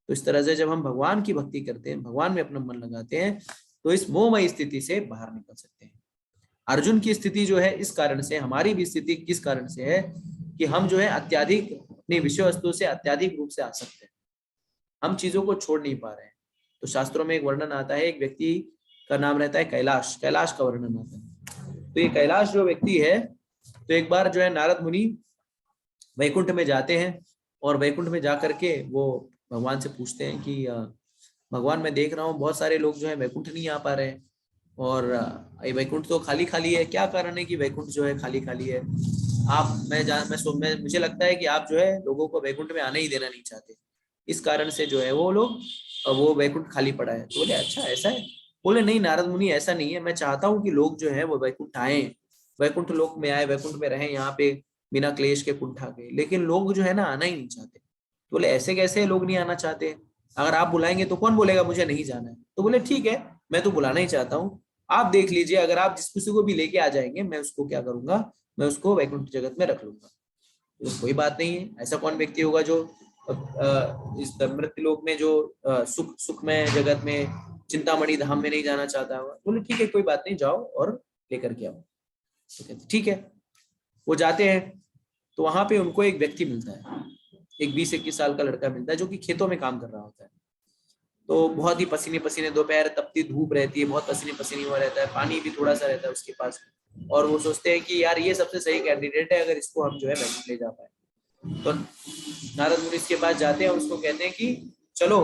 तो इस तरह से जब हम भगवान की भक्ति करते हैं, भगवान में अपना मन लगाते हैं, तो इस मोहमय स्थिति से बाहर निकल सकते हैं। अर्जुन की स्थिति जो है इस कारण से, हमारी भी स्थिति किस कारण से है कि हम जो है अत्याधिक अपनी विषय वस्तु से अत्याधिक रूप से आसक्त हैं, हम चीजों को छोड़ नहीं पा रहे हैं। तो शास्त्रों में एक वर्णन आता है, एक व्यक्ति का नाम रहता है कैलाश, कैलाश का वर्णन आता है। तो ये कैलाश जो व्यक्ति है, तो एक बार जो है नारद मुनि वैकुंठ में जाते हैं, और वैकुंठ में जाकर के वो भगवान से पूछते हैं कि भगवान मैं देख रहा हूँ बहुत सारे लोग जो है वैकुंठ नहीं आ पा रहे हैं, और ये वैकुंठ तो खाली खाली है, क्या कारण है कि वैकुंठ जो है खाली खाली है? आप मैं मुझे लगता है कि आप जो है लोगों को वैकुंठ में आने ही देना नहीं चाहते, इस कारण से जो है वो लोग, वो वैकुंठ खाली पड़ा है। तो बोले अच्छा ऐसा है? बोले नहीं नारद मुनि ऐसा नहीं है, मैं चाहता हूँ कि लोग जो है वो वैकुंठ आए, वैकुंठ लोक में आए, वैकुंठ में रहे यहाँ पे बिना क्लेश के कुंठा के, लेकिन लोग जो है ना आना ही नहीं चाहते। तो बोले ऐसे कैसे लोग नहीं आना चाहते? अगर आप बुलाएंगे तो कौन बोलेगा मुझे नहीं जाना है? तो बोले ठीक है, मैं तो बुलाना ही चाहता हूँ, आप देख लीजिए, अगर आप जिस किसी को भी लेके आ जाएंगे मैं उसको क्या करूंगा, मैं उसको वैकुंठ जगत में रख लूंगा। तो कोई बात नहीं है, ऐसा कौन व्यक्ति होगा जो इस मृत्यु लोक में जो सुखमय जगत में चिंतामणि धाम में नहीं जाना चाहता होगा। बोले ठीक है कोई बात नहीं, जाओ और लेकर के आओ। तो कहते ठीक है, वो जाते हैं, तो वहां पे उनको एक व्यक्ति मिलता है, एक 20-21 साल का लड़का मिलता है, जो कि खेतों में काम कर रहा होता है। तो बहुत ही पसीने पसीने, दोपहर तपती धूप रहती है, बहुत पसीने पसीने हुआ रहता है, पानी भी थोड़ा सा रहता है उसके पास। और वो सोचते हैं कि यार ये सबसे सही कैंडिडेट है, अगर इसको हम जो है वैकुंठ ले जा पाए। तो नारद मुनि इसके पास जाते हैं और उसको कहते हैं कि चलो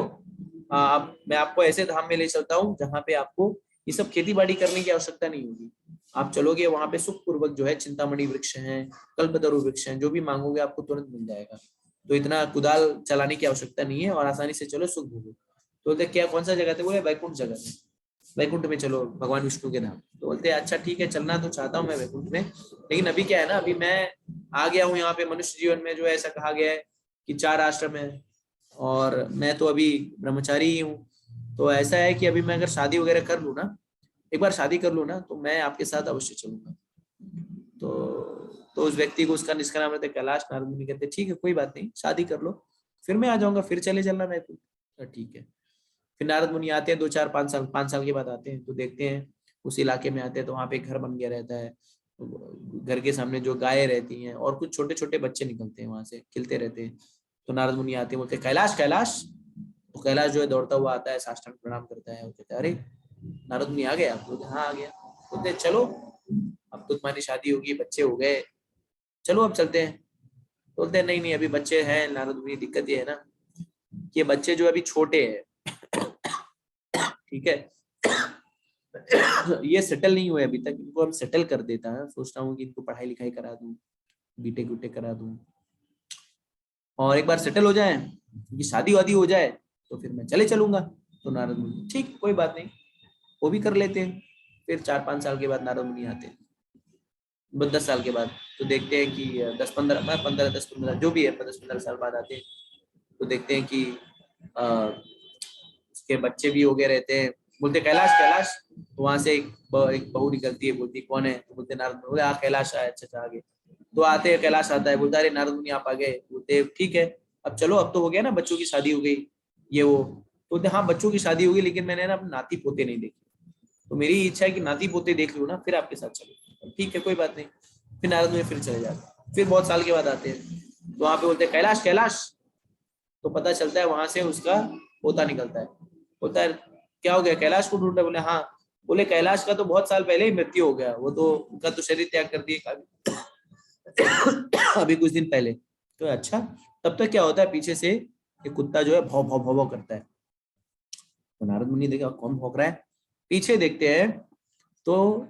आप, मैं आपको ऐसे धाम में ले चलता हूँ जहाँ पे आपको ये सब खेती बाड़ी करने की आवश्यकता नहीं होगी। आप चलोगे वहां पे सुख पूर्वक जो है चिंतामणि वृक्ष हैं, कल्पतरु वृक्ष हैं, जो भी मांगोगे आपको तुरंत मिल जाएगा। तो इतना कुदाल चलाने की आवश्यकता नहीं है, और आसानी से चलो सुख भोगो। तो बोलते क्या कौन सा जगह थे? बोले वैकुंठ जगह है, वैकुंठ में चलो भगवान विष्णु के धाम। तो बोलते हैं अच्छा ठीक है, चलना तो चाहता हूँ मैं वैकुंठ में, लेकिन अभी क्या है ना, अभी मैं आ गया हूँ यहाँ पे, मनुष्य जीवन में जो है ऐसा कहा गया है कि 4 आश्रम है, और मैं तो अभी ब्रह्मचारी ही हूँ। तो ऐसा है कि अभी मैं अगर शादी वगैरह कर लूँ ना, एक बार शादी कर लूँ ना, तो मैं आपके साथ अवश्य चलूंगा। तो उस व्यक्ति को, उसका निष्का नाम रहता है कैलाश। नारद मुनि कहते ठीक है कोई बात नहीं, शादी कर लो, फिर मैं आ जाऊंगा, फिर चले चलना वैकुंठ। ठीक है। फिर नारद मुनि आते हैं 2-4-5 साल, 5 साल के बाद आते हैं, तो देखते हैं उस इलाके में आते हैं, तो वहां पे एक घर बन गया रहता है। घर के सामने जो गायें रहती हैं और कुछ छोटे छोटे बच्चे निकलते हैं वहां से, खेलते रहते हैं। तो नारद मुनि आते हैं, बोलते हैं कैलाश कैलाश। तो कैलाश जो है दौड़ता हुआ आता है, साष्टांग प्रणाम करता है, वो कहते हैं अरे नारद मुनि आ गए आप? बोलते हाँ आ गया। बोलते चलो अब तो तुम्हारी शादी होगी, बच्चे हो गए, चलो अब चलते हैं। बोलते हैं नहीं नहीं अभी बच्चे हैं नारद मुनि, दिक्कत ये है ना कि ये बच्चे जो अभी छोटे हैं, ठीक है, ये सेटल नहीं हुए अभी तक, इनको हम सेटल कर देता है, सोचता हूँ कि इनको पढ़ाई लिखाई करा दूं, बीटेक वीटेक करा दूं, और एक बार सेटल हो जाए, इनकी शादी वादी हो जाए, तो फिर मैं चले चलूंगा। तो नारद मुनि ठीक कोई बात नहीं, वो भी कर लेते हैं। फिर 4-5 साल के बाद नारद मुनि आते हैं, 10 साल के बाद, तो देखते हैं कि 10-15 जो भी है 10-15 साल बाद आते हैं, तो देखते हैं कि उसके बच्चे भी हो गए रहते हैं, बोलते कैलाश कैलाश, तो वहां से एक बहू निकलती है, बोलती कौन है, तो बोलते नारद मुनि। बोले हाँ कैलाश आया, अच्छा आगे। तो आते हैं, कैलाश आता है, बोलता अरे नारद मुनि आप आ गए। बोलते ठीक है अब चलो, अब तो हो गया ना, बच्चों की शादी हो गई ये वो। तो बोलते हाँ बच्चों की शादी होगी, लेकिन मैंने ना अपने नाती पोते नहीं देखे, तो मेरी इच्छा है कि नाती पोते देख लूँ ना, फिर आपके साथ चलो। ठीक है कोई बात नहीं। फिर नारद मुनि फिर चले जाते हैं। फिर बहुत साल के बाद आते हैं, तो वहां पे बोलते हैं कैलाश कैलाश। तो पता चलता है वहां से उसका पोता निकलता है। बोलता है क्या हो गया, कैलाश को ढूंढ रहे? बोले हाँ। बोले कैलाश का तो बहुत साल पहले ही मृत्यु हो गया, वो तो उनका तो शरीर त्याग कर दिए अभी कुछ दिन पहले। तो अच्छा, तब तक क्या होता है, पीछे से एक कुत्ता जो है भौ भौ भौ भौ करता है। तो नारद मुनि देखा कौन भौंक रहा है, पीछे देखते हैं तो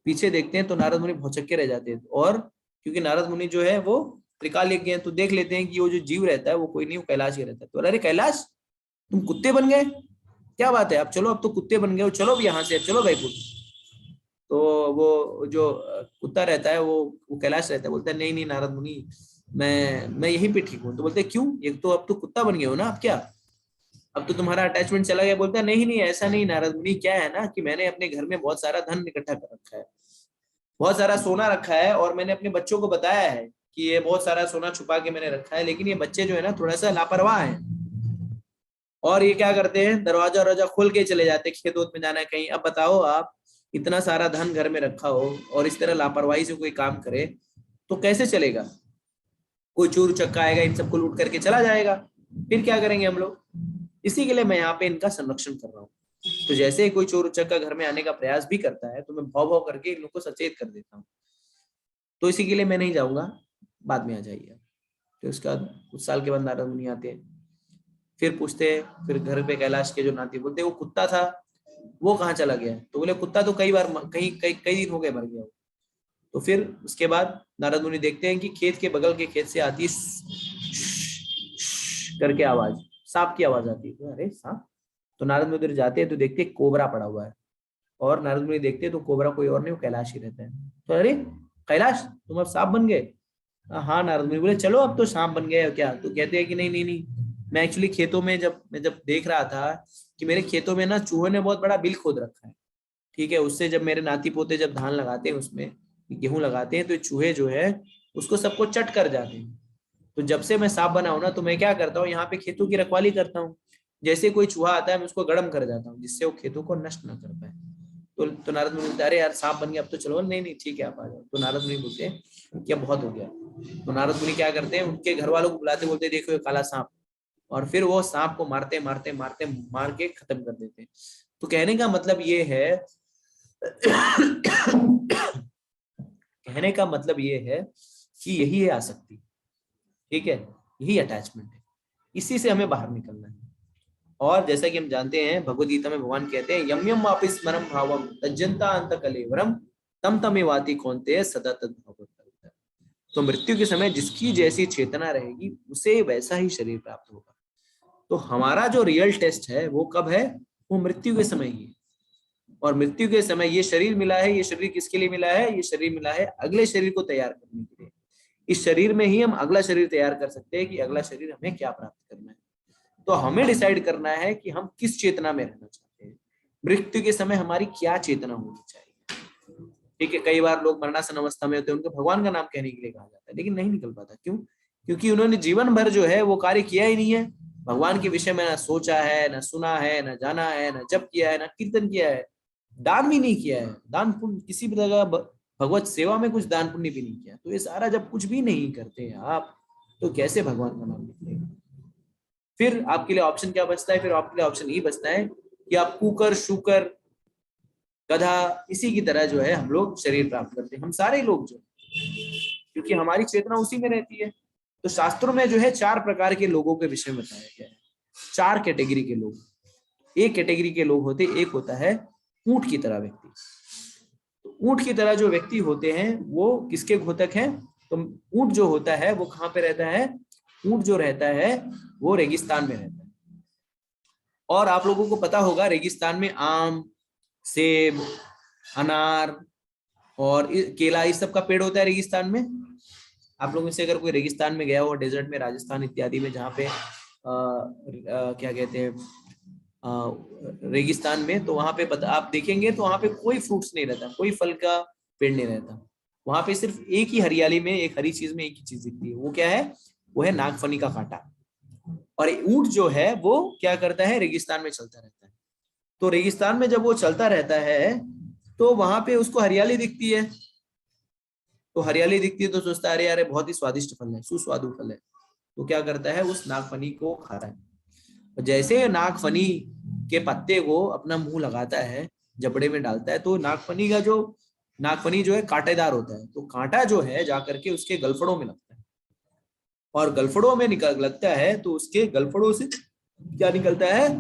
पीछे देखते हैं तो नारद मुनि भौचक्के रह जाते हैं। और क्योंकि नारद मुनि जो है वो त्रिकालज्ञ हैं, तो देख लेते हैं कि वो जो जीव रहता है वो कोई नहीं, वो कैलाश ही रहता है। तो अरे कैलाश तुम कुत्ते बन गए, क्या बात है, अब चलो, अब तो कुत्ते बन गए हो, चलो अब यहाँ से, अब चलो बैकुंठ। तो वो जो कुत्ता रहता है वो कैलाश रहता है, बोलता है नहीं नहीं नारद मुनि, मैं यहीं पे ठीक हूँ। तो बोलते क्यों, एक तो अब तो कुत्ता बन गए हो ना, अब क्या, अब तो तुम्हारा अटैचमेंट चला गया। बोलता है नहीं नहीं ऐसा नहीं नारद मुनि, क्या है ना कि मैंने अपने घर में बहुत सारा धन इकट्ठा कर रखा है, बहुत सारा सोना रखा है, और मैंने अपने बच्चों को बताया है कि ये बहुत सारा सोना छुपा के मैंने रखा है, लेकिन ये बच्चे जो है ना थोड़ा सा लापरवाह है, और ये क्या करते हैं, दरवाजा दरवाजा खोल के चले जाते हैं, खेत में जाना है कहीं। अब बताओ आप, इतना सारा धन घर में रखा हो और इस तरह लापरवाही से कोई काम करे तो कैसे चलेगा। कोई चोर चक्का आएगा, इन सबको लूट करके चला जाएगा, फिर क्या करेंगे हम लोग। इसी के लिए मैं यहाँ पे इनका संरक्षण कर रहा हूँ। तो जैसे ही कोई चोर चक्का घर में आने का प्रयास भी करता है तो मैं भौ भौ करके इन लोग को सचेत कर देता हूँ। तो इसी के लिए मैं नहीं जाऊंगा, बाद में आ जाइए। तो उसका कुछ साल के बाद नारद मुनि आते हैं, फिर पूछते हैं, फिर घर पे कैलाश के जो नाती, बोलते वो कुत्ता था वो कहाँ चला गया। तो बोले कुत्ता तो कई बार कहीं कई कई दिन हो गए मर गया। तो फिर उसके बाद नारद मुनि देखते हैं कि खेत के बगल के खेत से आती करके आवाज, सांप की आवाज आती है। तो अरे सांप, तो नारद मुनि उधर जाते हैं तो देखते हैं कोबरा पड़ा हुआ है, और नारद मुनि देखते हैं तो कोबरा कोई और नहीं, वो कैलाश ही रहता है। तो अरे कैलाश तुम अब सांप बन गए। हाँ नारद मुनि बोले चलो अब तो सांप बन गए क्या। तो कहते हैं कि नहीं नहीं नहीं, मैं एक्चुअली खेतों में जब देख रहा था कि मेरे खेतों में ना चूहों ने बहुत बड़ा बिल खोद रखा है। ठीक है, उससे जब मेरे नाती पोते जब धान लगाते हैं, उसमें गेहूं लगाते हैं, तो चूहे जो है उसको सबको चट कर जाते हैं। तो जब से मैं सांप बना हूं ना, तो मैं क्या करता हूँ, यहाँ पे खेतों की रखवाली करता हूँ। जैसे कोई चूहा आता है मैं उसको गरम कर जाता हूँ, जिससे वो खेतों को नष्ट ना कर पाए। तो नारद मुनि बोलते अरे यार सांप बन गया अब तो चलो, नहीं नहीं ठीक है आप आ जाओ। तो नारद मुनि बोलते क्या बहुत हो गया। तो नारद मुनि क्या करते हैं, उनके घर वालों को बुलाते, बोलते देखो ये काला सांप, और फिर वो सांप को मारते मारते मारते मार के खत्म कर देते हैं। तो कहने का मतलब ये है कहने का मतलब ये है कि यही है आसक्ति, ठीक है, यही अटैचमेंट है, इसी से हमें बाहर निकलना है। और जैसा कि हम जानते हैं भगवद गीता में भगवान कहते हैं यम यम वापि स्मरम भावम तज्जंता अंत कलेवरम तम तमेवाति कौन्तेय सदा तद भगवत। तो मृत्यु के समय जिसकी जैसी चेतना रहेगी उसे वैसा ही शरीर प्राप्त होगा। तो हमारा जो रियल टेस्ट है वो कब है, वो मृत्यु के समय ही है। और मृत्यु के समय ये शरीर मिला है, ये शरीर किसके लिए मिला है, ये शरीर मिला है अगले शरीर को तैयार करने के लिए। इस शरीर में ही हम अगला शरीर तैयार कर सकते हैं कि अगला शरीर हमें क्या प्राप्त करना है। तो हमें डिसाइड करना है कि हम किस चेतना में रहना चाहते हैं, मृत्यु के समय हमारी क्या चेतना होनी चाहिए। ठीक है, कई बार लोग मरणासन अवस्था में होते हैं, उनको भगवान का नाम कहने के लिए कहा जाता है, लेकिन नहीं निकल पाता। क्यों? क्योंकि उन्होंने जीवन भर जो है वो कार्य किया ही नहीं है, भगवान के विषय में ना सोचा है, ना सुना है, ना जाना है, ना जप किया है, ना कीर्तन किया है, दान भी नहीं किया है, दान पुण्य किसी भी तरह भगवत सेवा में कुछ दान पुण्य भी नहीं किया। तो ये सारा जब कुछ भी नहीं करते हैं आप, तो कैसे भगवान का नाम निकलेगा। फिर आपके लिए ऑप्शन क्या बचता है, फिर आपके लिए ऑप्शन ये बचता है कि आप कुकर शुकर गधा इसी की तरह जो है हम लोग शरीर प्राप्त करते हैं, हम सारे लोग जो, क्योंकि हमारी चेतना उसी में रहती है। तो शास्त्रों में जो है 4 प्रकार के लोगों के विषय में बताया गया है, 4 कैटेगरी के लोग। एक कैटेगरी के लोग होते, एक होता है ऊंट की तरह व्यक्ति। तो ऊंट की तरह जो व्यक्ति होते हैं वो किसके घोतक हैं, तो ऊंट जो होता है वो कहाँ पे रहता है, ऊंट जो रहता है वो रेगिस्तान में रहता है। और आप लोगों को पता होगा रेगिस्तान में आम, सेब, अनार और केला इस सब का पेड़ होता है रेगिस्तान में। आप लोगों में से अगर कोई रेगिस्तान में गया हो, डेजर्ट में, राजस्थान इत्यादि में, जहाँ पे क्या कहते हैं रेगिस्तान में, तो वहां पे आप देखेंगे तो वहां पे कोई फ्रूट्स नहीं रहता, कोई फल का पेड़ नहीं रहता। वहां पे सिर्फ एक ही हरियाली में, एक हरी चीज में एक ही चीज दिखती है, वो क्या है? वो है नागफनी का कांटा। और ऊंट जो है वो क्या करता है? रेगिस्तान में चलता रहता है। तो रेगिस्तान में जब वो चलता रहता है तो वहां पे उसको हरियाली दिखती है। तो हरियाली दिखती है तो सोचता है अरे यार बहुत ही स्वादिष्ट फल है, सुस्वादु फल है। तो क्या करता है? उस नागफनी को खाता है। जैसे नागफनी के पत्ते को अपना मुंह लगाता है, जबड़े में डालता है, तो नागफनी जो है कांटेदार होता है, तो कांटा जो है जाकर के उसके गलफड़ों में लगता है। और गलफड़ों में निकल लगता है तो उसके गलफड़ों से क्या निकलता है?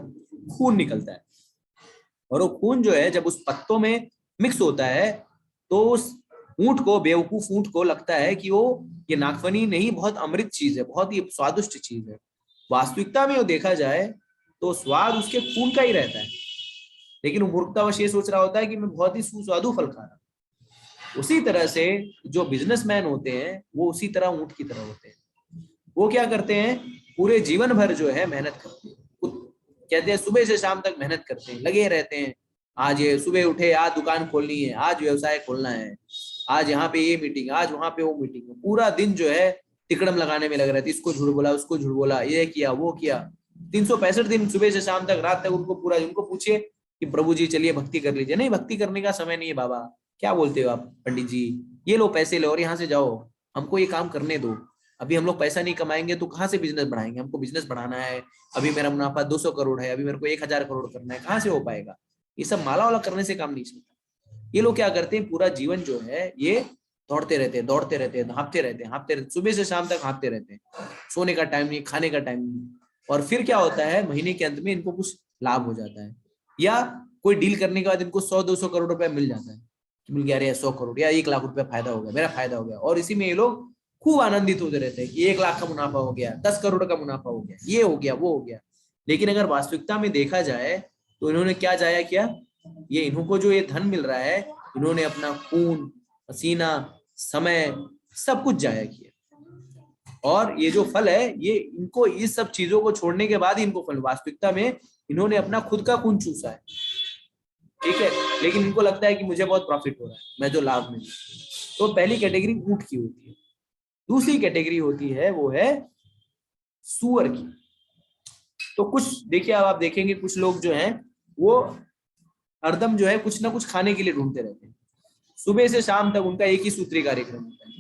खून निकलता है। और वो खून जो है जब उस पत्तों में मिक्स होता है तो उस ऊंट को, बेवकूफ ऊंट को लगता है कि वो ये नागफनी नहीं, बहुत अमृत चीज है, बहुत ही स्वादिष्ट चीज है। वास्तविकता में वो देखा जाए तो स्वाद उसके खून का ही रहता है, लेकिन वो मूर्खतावश ये सोच रहा होता है कि मैं बहुत ही सुस्वादु फल खा रहा हूं। उसी तरह से जो बिजनेसमैन होते हैं वो उसी तरह ऊंट की तरह होते हैं। वो क्या करते हैं? पूरे जीवन भर जो है मेहनत करते हैं। कहते हैं सुबह से शाम तक मेहनत करते हैं, लगे रहते हैं। आज ये सुबह उठे, आज दुकान खोलनी है, आज व्यवसाय खोलना है, आज यहाँ पे ये मीटिंग, आज वहां पे वो मीटिंग। पूरा दिन जो है तिकड़म लगाने में लग रहे थे, इसको झूठ बोला, उसको झूठ बोला, ये किया वो किया। 365 दिन सुबह से शाम तक, रात तक उनको पूरा, उनको पूछिए कि प्रभु जी चलिए भक्ति कर लीजिए, नहीं भक्ति करने का समय नहीं है बाबा। क्या बोलते हो आप पंडित जी? ये लो पैसे लो और यहाँ से जाओ, हमको ये काम करने दो। अभी हम लोग पैसा नहीं कमाएंगे तो कहाँ से बिजनेस बढ़ाएंगे? हमको बिजनेस बढ़ाना है। अभी मेरा मुनाफा 200 करोड़ है, अभी मेरे को 1000 करोड़ करना है, कहाँ से हो पाएगा? ये सब माला वाला करने से काम नहीं चलता। ये लोग क्या करते हैं? पूरा जीवन जो है ये दौड़ते रहते हैं, दौड़ते रहते हैं, हाँपते रहते हैं, हाँपते रहते, सुबह से शाम तक हाँपते रहते हैं। सोने का टाइम नहीं, खाने का टाइम नहीं। और फिर क्या होता है? महीने के अंत में इनको कुछ लाभ हो जाता है, या कोई डील करने के बाद इनको 100-200 करोड़ रुपया मिल जाता है कि मिल गया, अरे 100 करोड़ या 1 लाख रुपया फायदा हो गया, मेरा फायदा हो गया। और इसी में ये लोग खूब आनंदित होते रहते हैं कि 1 लाख का मुनाफा हो गया, 10 करोड़ का मुनाफा हो गया, ये हो गया वो हो गया। लेकिन अगर वास्तविकता में देखा जाए तो इन्होंने क्या जाया किया? ये इन्हों जो ये धन मिल रहा है, इन्होंने अपना खून, पसीना, समय, सब कुछ जाया किया। और ये जो फल है, ये इनको इस सब चीजों को छोड़ने के बाद ही इनको फल, वास्तविकता में इन्होंने अपना खुद का खून चूसा है, ठीक है, लेकिन इनको लगता है कि मुझे बहुत प्रॉफिट हो रहा है, मैं जो लाभ में। तो पहली कैटेगरी ऊंट की होती है। दूसरी कैटेगरी होती है वो है सुअर की। तो कुछ देखिए, अब आप देखेंगे कुछ लोग जो हैं वो हरदम जो है कुछ ना कुछ खाने के लिए ढूंढते रहते हैं। सुबह से शाम तक उनका एक ही सूत्री कार्यक्रम होता है,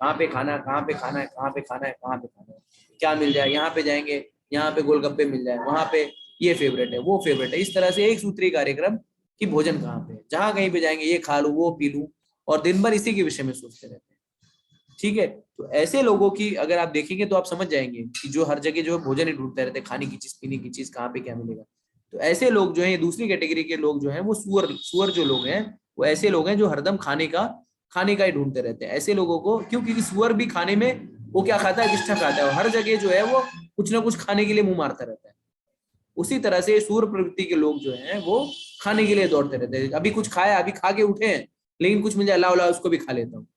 कहाँ पे खाना है, कहाँ पे खाना है, कहाँ पे खाना है, कहाँ पे खाना है, क्या मिल जाए, यहाँ पे जाएंगे, यहाँ पे गोलगप्पे मिल जाए, वहां पे ये फेवरेट है, वो फेवरेट है। इस तरह से एक सूत्री कार्यक्रम कि भोजन कहाँ पे, जहां कहीं पे जाएंगे ये खा लूं वो पी लूं, और दिन भर इसी के विषय में सोचते रहते हैं। ठीक है, तो ऐसे लोगों की अगर आप देखेंगे तो आप समझ जाएंगे कि जो हर जगह जो है भोजन ही ढूंढते रहते हैं, खाने की चीज, पीने की चीज, कहाँ पे क्या मिलेगा। तो ऐसे लोग जो है, दूसरी कैटेगरी के लोग जो है वो सुअर सुअर जो लोग हैं, वो ऐसे लोग हैं जो हरदम खाने का ही ढूंढते रहते हैं। ऐसे लोगों को क्यों? क्योंकि सुअर भी खाने में वो क्या खाता है? विष्ठा खाता है, और हर जगह जो है वो कुछ ना कुछ खाने के लिए मुंह मारता रहता है। उसी तरह से सूर प्रवृत्ति के लोग जो हैं वो खाने के लिए दौड़ते रहते हैं। अभी कुछ खाया, अभी खा के उठे हैं, लेकिन कुछ मिल जाए, लाओ लाओ उसको भी खा लेता हूँ।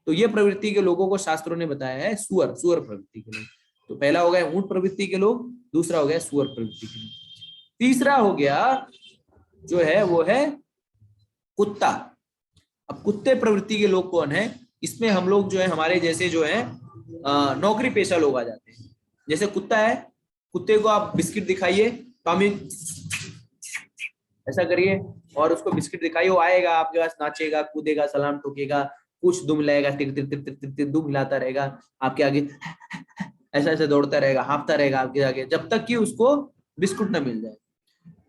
तो ये प्रवृत्ति के लोगों को शास्त्रों ने बताया है सुअर सुअर प्रवृत्ति के लोग। तो पहला हो गया ऊंट प्रवृत्ति के लोग, दूसरा हो गया सुअर प्रवृत्ति के लोग, तीसरा हो गया जो है वो है कुत्ता। अब कुत्ते प्रवृत्ति के लोग कौन है? इसमें हम लोग जो है हमारे जैसे जो है नौकरी पेशा लोग आ जाते हैं। जैसे कुत्ता है, कुत्ते को आप बिस्किट दिखाइए, टॉमी ऐसा करिए और उसको बिस्किट दिखाइए, वो आएगा आपके पास, नाचेगा, कूदेगा, सलाम ठोकेगा, कुछ दुम लाएगा, तिर तिर तिर तिर तिर तिर दुम हिलाता रहेगा आपके आगे, ऐसा ऐसा दौड़ता रहेगा, हाँफता रहेगा आपके आगे, जब तक कि उसको बिस्कुट ना मिल जाए।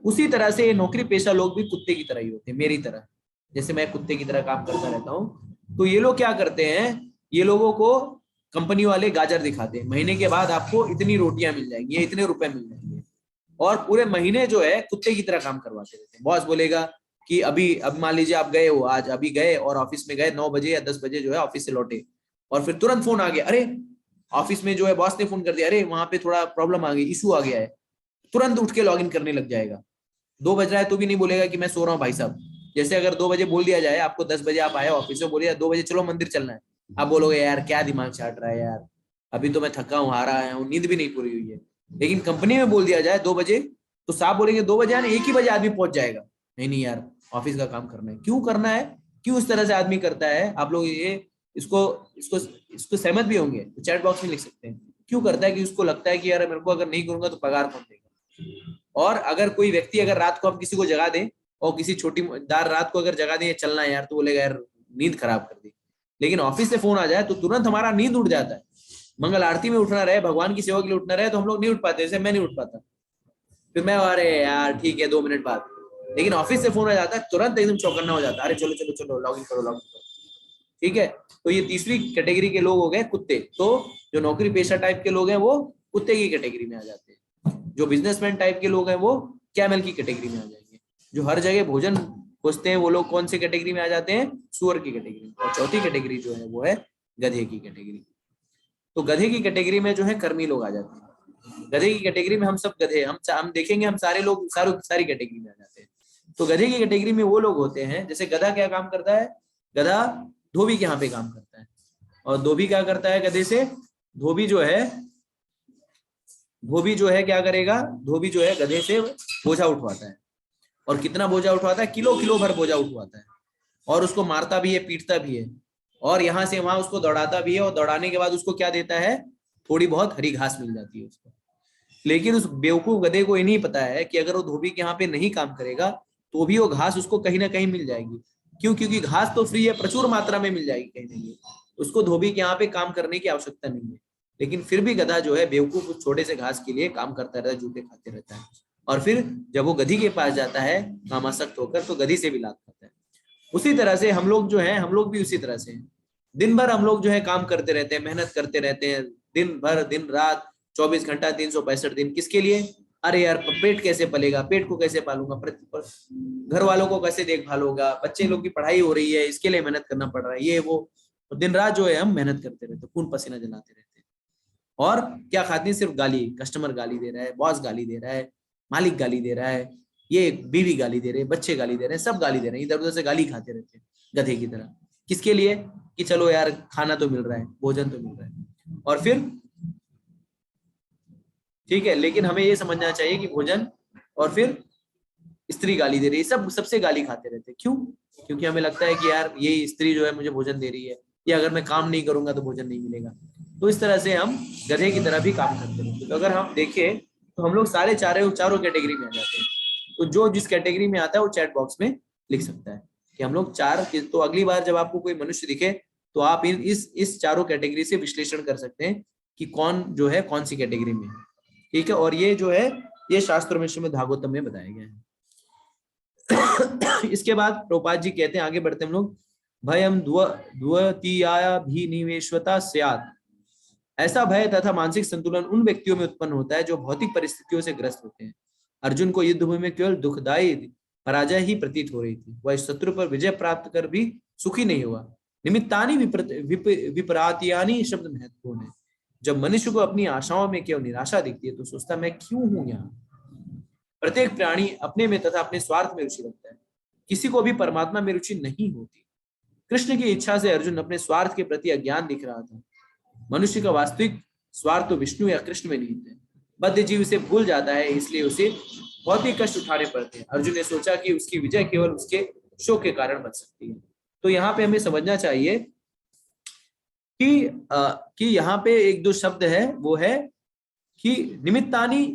उसी तरह से ये नौकरी पेशा लोग भी कुत्ते की तरह ही होते हैं, मेरी तरह। जैसे मैं कुत्ते की तरह काम करता रहता हूँ, तो ये लोग क्या करते हैं? ये लोगों को कंपनी वाले गाजर दिखाते हैं, महीने के बाद आपको इतनी रोटियां मिल जाएंगी, इतने रुपए मिल जाएंगे, और पूरे महीने जो है कुत्ते की तरह काम करवाते रहते हैं। बॉस बोलेगा कि अभी, अब मान लीजिए आप गए हो, आज अभी गए और ऑफिस में गए 9 बजे या 10 बजे जो है ऑफिस से लौटे, और फिर तुरंत फोन आ गया, अरे ऑफिस में जो है बॉस ने फोन कर दिया, अरे वहां पे थोड़ा प्रॉब्लम आ गई, इशू आ गया है। तुरंत उठ के लॉग इन करने लग जाएगा। 2 बज रहा है तो भी नहीं बोलेगा कि मैं सो रहा हूँ भाई साहब। जैसे अगर 2 बजे बोल दिया जाए आपको, 10 बजे आप आए ऑफिस से, बोलिए 2 बजे चलो मंदिर चलना है, आप बोलोगे यार क्या दिमाग चाट रहा है यार, अभी तो मैं थका हूँ, हारा आया हूँ, नींद भी नहीं पूरी हुई है। लेकिन कंपनी में बोल दिया जाए 2 बजे तो साहब बोलेंगे 2 बजे आने, 1 ही बजे आदमी पहुंच जाएगा। नहीं नहीं यार, ऑफिस का काम करना है। क्यों करना है, क्यों इस तरह से आदमी करता है, आप लोग ये इसको इसको इसको सहमत भी होंगे तो चैट बॉक्स में लिख सकते हैं। क्यों करता है कि उसको लगता है कि यार मेरे को अगर नहीं करूंगा तो पगार कौन देगा। और अगर कोई व्यक्ति, अगर रात को हम किसी को जगा दें और किसी छोटी दार रात को अगर जगा दें चलना है यार, तो बोलेगा यार नींद खराब कर दी। लेकिन ऑफिस से फोन आ जाए तो तुरंत हमारा नींद उड़ जाता है। मंगल आरती में उठना रहे, भगवान की सेवा के लिए उठना रहे, तो हम लोग नहीं उठ पाते, जैसे मैं नहीं उठ पाता। फिर मैं, अरे यार ठीक है 2 मिनट बाद। लेकिन ऑफिस से फोन आ जाता है तुरंत एकदम चौकन्ना हो जाता है, अरे चलो चलो चलो लॉग इन करो लॉग इन करो। ठीक है, तो ये तीसरी कैटेगरी के लोग हो गए कुत्ते। तो जो नौकरी पेशा टाइप के लोग हैं वो कुत्ते की कैटेगरी में आ जाते हैं। जो बिजनेसमैन टाइप के लोग हैं वो कैमल की कैटेगरी में आ जाएंगे। जो हर जगह भोजन खोजते हैं वो लोग कौन सी कैटेगरी में आ जाते हैं, सुअर की कैटेगरी में। और चौथी कैटेगरी जो है वो है गधे की कैटेगरी। तो गधे की कैटेगरी में जो है कर्मी लोग आ जाते हैं। गधे की कैटेगरी में हम सब गधे, हम देखेंगे हम सारे लोग सारी कैटेगरी में आ जाते हैं। तो गधे की कैटेगरी में वो लोग होते हैं, जैसे गधा क्या काम करता है, गधा धोबी के यहाँ पे काम करता है। और धोबी क्या करता है गधे से, धोबी जो है क्या करेगा, धोबी जो है गधे से बोझा उठवाता है। और कितना बोझा उठवाता है, किलो किलो भर बोझा उठवाता है। और उसको मारता भी है, पीटता भी है, और यहाँ से वहां उसको दौड़ाता भी है। और दौड़ाने के बाद उसको क्या देता है, थोड़ी बहुत हरी घास मिल जाती है उसको। लेकिन उस बेवकूफ गधे को ये नहीं पता है कि अगर वो धोबी के यहाँ पे नहीं काम करेगा तो भी वो घास उसको कहीं ना कहीं मिल जाएगी। क्यों, क्योंकि घास तो फ्री है, प्रचुर मात्रा में मिल जाएगी कहीं ना कहीं, उसको धोबी के यहाँ पे काम करने की आवश्यकता नहीं है। लेकिन फिर भी गधा जो है बेवकूफ उस छोटे से घास के लिए काम करता रहता है, जूते खाते रहता है। और फिर जब वो गधी के पास जाता है कामासक्त होकर, तो गधी से भी लात खाता है। उसी तरह से हम लोग जो है, हम लोग भी उसी तरह से हैं। दिन भर हम लोग जो है काम करते रहते हैं, मेहनत करते रहते हैं, दिन भर दिन रात 24 घंटा 365 दिन। किसके लिए, अरे यार पेट कैसे पलेगा, पेट को कैसे पालूंगा, घर वालों को कैसे देखभाल होगा, बच्चे लोग की पढ़ाई हो रही है, इसके लिए मेहनत करना पड़ रहा है, ये वो। तो दिन रात जो है हम मेहनत करते रहते हैं, खून पसीना जलाते रहते हैं। और क्या खाते हैं, सिर्फ गाली। कस्टमर गाली दे रहा है, बॉस गाली दे रहा है, मालिक गाली दे रहा है, ये बीवी गाली दे रहे हैं, बच्चे गाली दे रहे हैं, सब गाली दे रहे हैं, इधर उधर से गाली खाते रहते हैं गधे की तरह। किसके लिए, कि चलो यार खाना तो मिल रहा है, भोजन तो मिल रहा है। और फिर ठीक है, लेकिन हमें ये समझना चाहिए कि भोजन और फिर स्त्री गाली दे रही है, सब सबसे गाली खाते रहते हैं। क्यों, क्योंकि हमें लगता है कि यार ये स्त्री जो है मुझे भोजन दे रही है, या अगर मैं काम नहीं करूंगा तो भोजन नहीं मिलेगा। तो इस तरह से हम गधे की तरह भी काम करते हैं। तो अगर हम देखें तो हम लोग सारे चारों कैटेगरी में आ जाते हैं। तो जो जिस कैटेगरी में आता है वो चैट बॉक्स में लिख सकता है कि हम लोग चार। तो अगली बार जब आपको कोई मनुष्य दिखे तो आप इस चारों कैटेगरी से विश्लेषण कर सकते हैं कि कौन जो है कौन सी कैटेगरी में है। ठीक है, और ये जो है ये शास्त्र में श्रीमद् भागवतम में बताया गया है। इसके बाद प्रभुपाद जी कहते हैं, आगे बढ़ते हम लोग, भयम द्वितीयाभिनिवेशवता स्यात्। ऐसा भय तथा मानसिक संतुलन उन व्यक्तियों में उत्पन्न होता है जो भौतिक परिस्थितियों से ग्रस्त होते हैं। अर्जुन को युद्ध भूमि में केवल दुखदायी पराजय ही प्रतीत हो रही थी, वह शत्रु पर विजय प्राप्त कर भी सुखी नहीं हुआ। निमित्तानि विपरातियानि शब्द महत्वपूर्ण है। जब मनुष्य को अपनी आशाओं में केवल निराशा दिखती है तो सोचता मैं क्यों हूं यहाँ। प्रत्येक प्राणी अपने में तथा अपने स्वार्थ में रुचि रखता है, किसी को भी परमात्मा में रुचि नहीं होती। कृष्ण की इच्छा से अर्जुन अपने स्वार्थ के प्रति अज्ञान दिख रहा था। मनुष्य का वास्तविक स्वार्थ तो विष्णु या कृष्ण में निहित है। बद्ध जीव इसे भूल जाता है, इसलिए उसे बहुत ही कष्ट उठाने पड़ते हैं। अर्जुन ने सोचा कि उसकी विजय केवल उसके शोक के कारण बन सकती है। तो यहाँ पे हमें समझना चाहिए कि यहाँ पे एक दो शब्द है, वो है कि निमित्तानि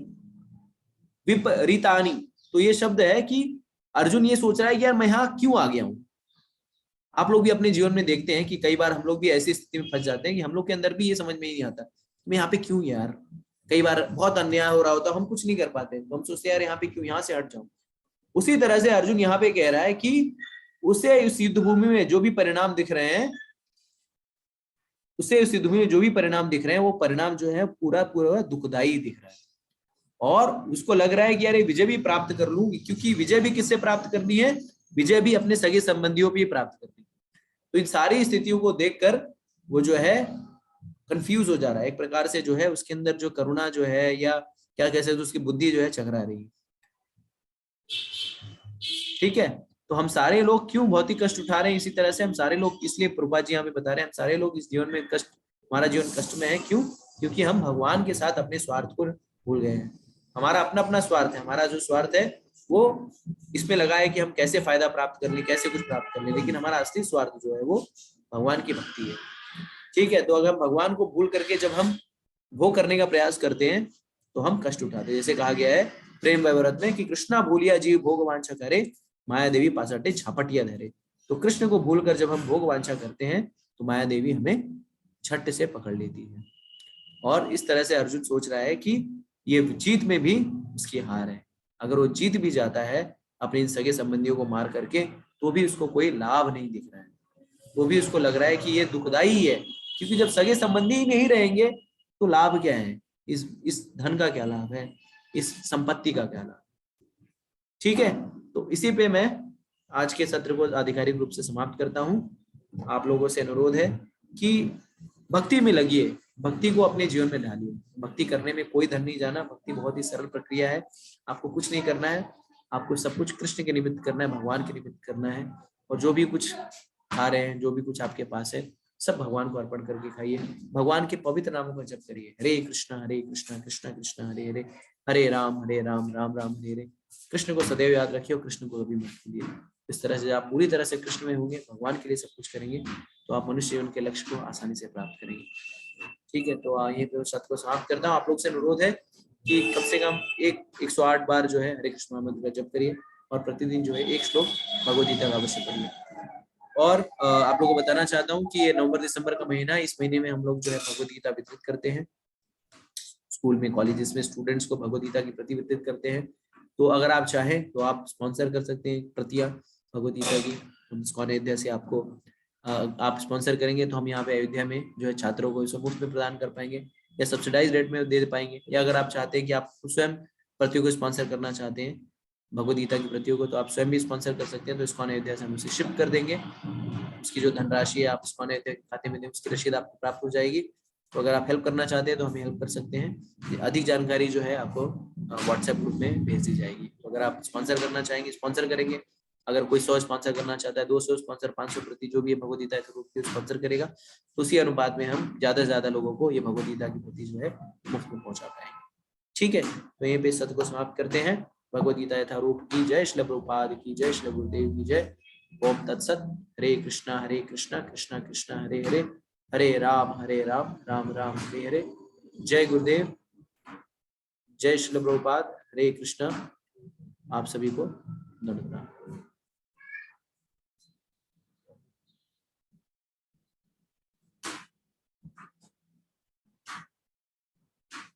विपरीतानि। तो ये शब्द है कि अर्जुन ये सोच रहा है कि यार मैं यहाँ क्यों आ गया हूं। आप लोग भी अपने जीवन में देखते हैं कि कई बार हम लोग भी ऐसी स्थिति में फंस जाते हैं कि हम लोग के अंदर भी ये समझ में ही नहीं आता मैं यहाँ पे क्यों यार। कई बार बहुत अन्याय हो रहा होता है, हम कुछ नहीं कर पाते, तो हम सोचते हैं यार यहाँ पे क्यों, यहाँ से हट जाऊं। उसी तरह से अर्जुन यहाँ पे कह रहा है कि उसे इस युद्ध भूमि में जो भी परिणाम दिख रहे हैं, उसे इस युद्ध भूमि में जो भी परिणाम दिख रहे हैं, वो परिणाम जो है पूरा पूरा दुखदायी दिख रहा है। और उसको लग रहा है कि यार ये विजय भी प्राप्त कर लूंगी, क्योंकि विजय भी किससे प्राप्त करनी है, विजय भी अपने सगे संबंधियों पे प्राप्त करनी है। तो इन सारी स्थितियों को देखकर वो जो है कंफ्यूज हो जा रहा है एक प्रकार से, जो है उसके अंदर जो करुणा जो है, या क्या कह सकते, उसकी बुद्धि जो है चकरा रही है। ठीक है, तो हम सारे लोग क्यों भौतिक कष्ट उठा रहे हैं, इसी तरह से हम सारे लोग, इसलिए प्रभुपाद जी यहाँ पे बता रहे हैं, हम सारे लोग इस जीवन में कष्ट, हमारा जीवन कष्ट में है। क्यों, क्योंकि हम भगवान के साथ अपने स्वार्थ को भूल गए हैं। हमारा अपना अपना स्वार्थ है, हमारा जो स्वार्थ है वो इसमें लगा है कि हम कैसे फायदा प्राप्त कर ले, कैसे कुछ प्राप्त कर ले, लेकिन हमारा असली स्वार्थ जो है वो भगवान की भक्ति है। ठीक है, तो अगर भगवान को भूल करके जब हम वो करने का प्रयास करते हैं तो हम कष्ट उठाते हैं। जैसे कहा गया है प्रेम वैवर्त में कि कृष्णा भूलिया जीव भोग वांछा करे, माया देवी पासाटे झापटिया धरे। तो कृष्ण को भूल कर जब हम भोग वांछा करते हैं तो माया देवी हमें झट से पकड़ लेती है। और इस तरह से अर्जुन सोच रहा है कि ये जीत में भी उसकी हार है। अगर वो जीत भी जाता है अपने इन सगे संबंधियों को मार करके तो भी उसको कोई लाभ नहीं दिख रहा है, वो भी उसको लग रहा है कि ये दुखदाई है, क्योंकि जब सगे संबंधी ही नहीं रहेंगे तो लाभ क्या है, इस धन का क्या लाभ है, इस संपत्ति का क्या लाभ। ठीक है, तो इसी पे मैं आज के सत्र को आधिकारिक रूप से समाप्त करता हूँ। आप लोगों से अनुरोध है कि भक्ति में लगिए, भक्ति को अपने जीवन में ढालिए। भक्ति करने में कोई धन नहीं जाना, भक्ति बहुत ही सरल प्रक्रिया है। आपको कुछ नहीं करना है, आपको सब कुछ कृष्ण के निमित्त करना है, भगवान के निमित्त करना है। और जो भी कुछ खा रहे हैं, जो भी कुछ आपके पास है, सब भगवान को अर्पण करके खाइए। भगवान के पवित्र नामों का जप करिए, हरे कृष्णा कृष्णा कृष्णा हरे हरे, हरे राम राम राम हरे हरे। कृष्ण को सदैव याद रखिए और कृष्ण को कभी मत भूलिए। इस तरह से आप पूरी तरह से कृष्ण में होंगे, भगवान के लिए सब कुछ करेंगे, तो आप मनुष्य जीवन के लक्ष्य को आसानी से प्राप्त करेंगे। ठीक है, तो ये पे सत्र को समाप्त करता हूँ। आप लोग से अनुरोध है कि कम से कम 108 बार जो है हरे कृष्ण मंत्र का जप करिए और प्रतिदिन जो है 1 श्लोक भगवद गीता का अवश्य पढ़िए। और आप लोगों को बताना चाहता हूँ कि ये नवंबर दिसंबर का महीना, इस महीने में हम लोग जो है भगवद गीता वितरित करते हैं। स्कूल में, कॉलेजेस में स्टूडेंट्स को भगवद गीता की प्रति वितरित करते हैं। तो अगर आप चाहें तो आप स्पॉन्सर कर सकते हैं प्रतियां भगवद गीता की। हम इस्कॉन अयोध्या से आपको आप स्पॉन्सर करेंगे तो हम यहाँ पे अयोध्या में जो है छात्रों को इसे मुफ्त में प्रदान कर पाएंगे या सब्सिडाइज रेट में दे पाएंगे। या अगर आप चाहते हैं कि आप स्वयं प्रतियों को स्पॉन्सर करना चाहते हैं भगवद गीता की प्रतियों को, तो आप स्वयं भी स्पॉन्सर कर सकते हैं। तो इस्कॉन अयोध्या से हम उसे शिफ्ट कर देंगे, उसकी जो धनराशि है आप इस्कॉन अयोध्या के खाते में दें, उसकी रसीद आपको प्राप्त हो जाएगी। तो अगर आप हेल्प करना चाहते हैं तो हमें हेल्प कर सकते हैं। अधिक जानकारी जो है आपको व्हाट्सएप ग्रुप में भेज दी जाएगी। तो अगर आप स्पॉन्सर करना चाहेंगे स्पॉन्सर करेंगे। अगर कोई 100 स्पॉन्सर करना चाहता है, 200 स्पॉन्सर, 500 प्रति जो भी भगवद गीता के रूप में स्पॉन्सर करेगा, तो उसी अनुपात में हम ज्यादा से ज्यादा लोगों को ये भगवद गीता की प्रति जो है मुफ्त में पहुंचा पाएंगे। ठीक है, तो यहीं पे सत्र को समाप्त करते हैं। भगवद गीता यथारूप की जय, श्रील प्रभुपाद की जय, श्रील गुरुदेव की जय। ओम तत्सत। हरे कृष्णा कृष्णा कृष्णा हरे हरे, हरे राम राम राम हरे हरे। जय गुरुदेव, जय श्रील प्रभुपाद, हरे कृष्णा। आप सभी को नमस्कार।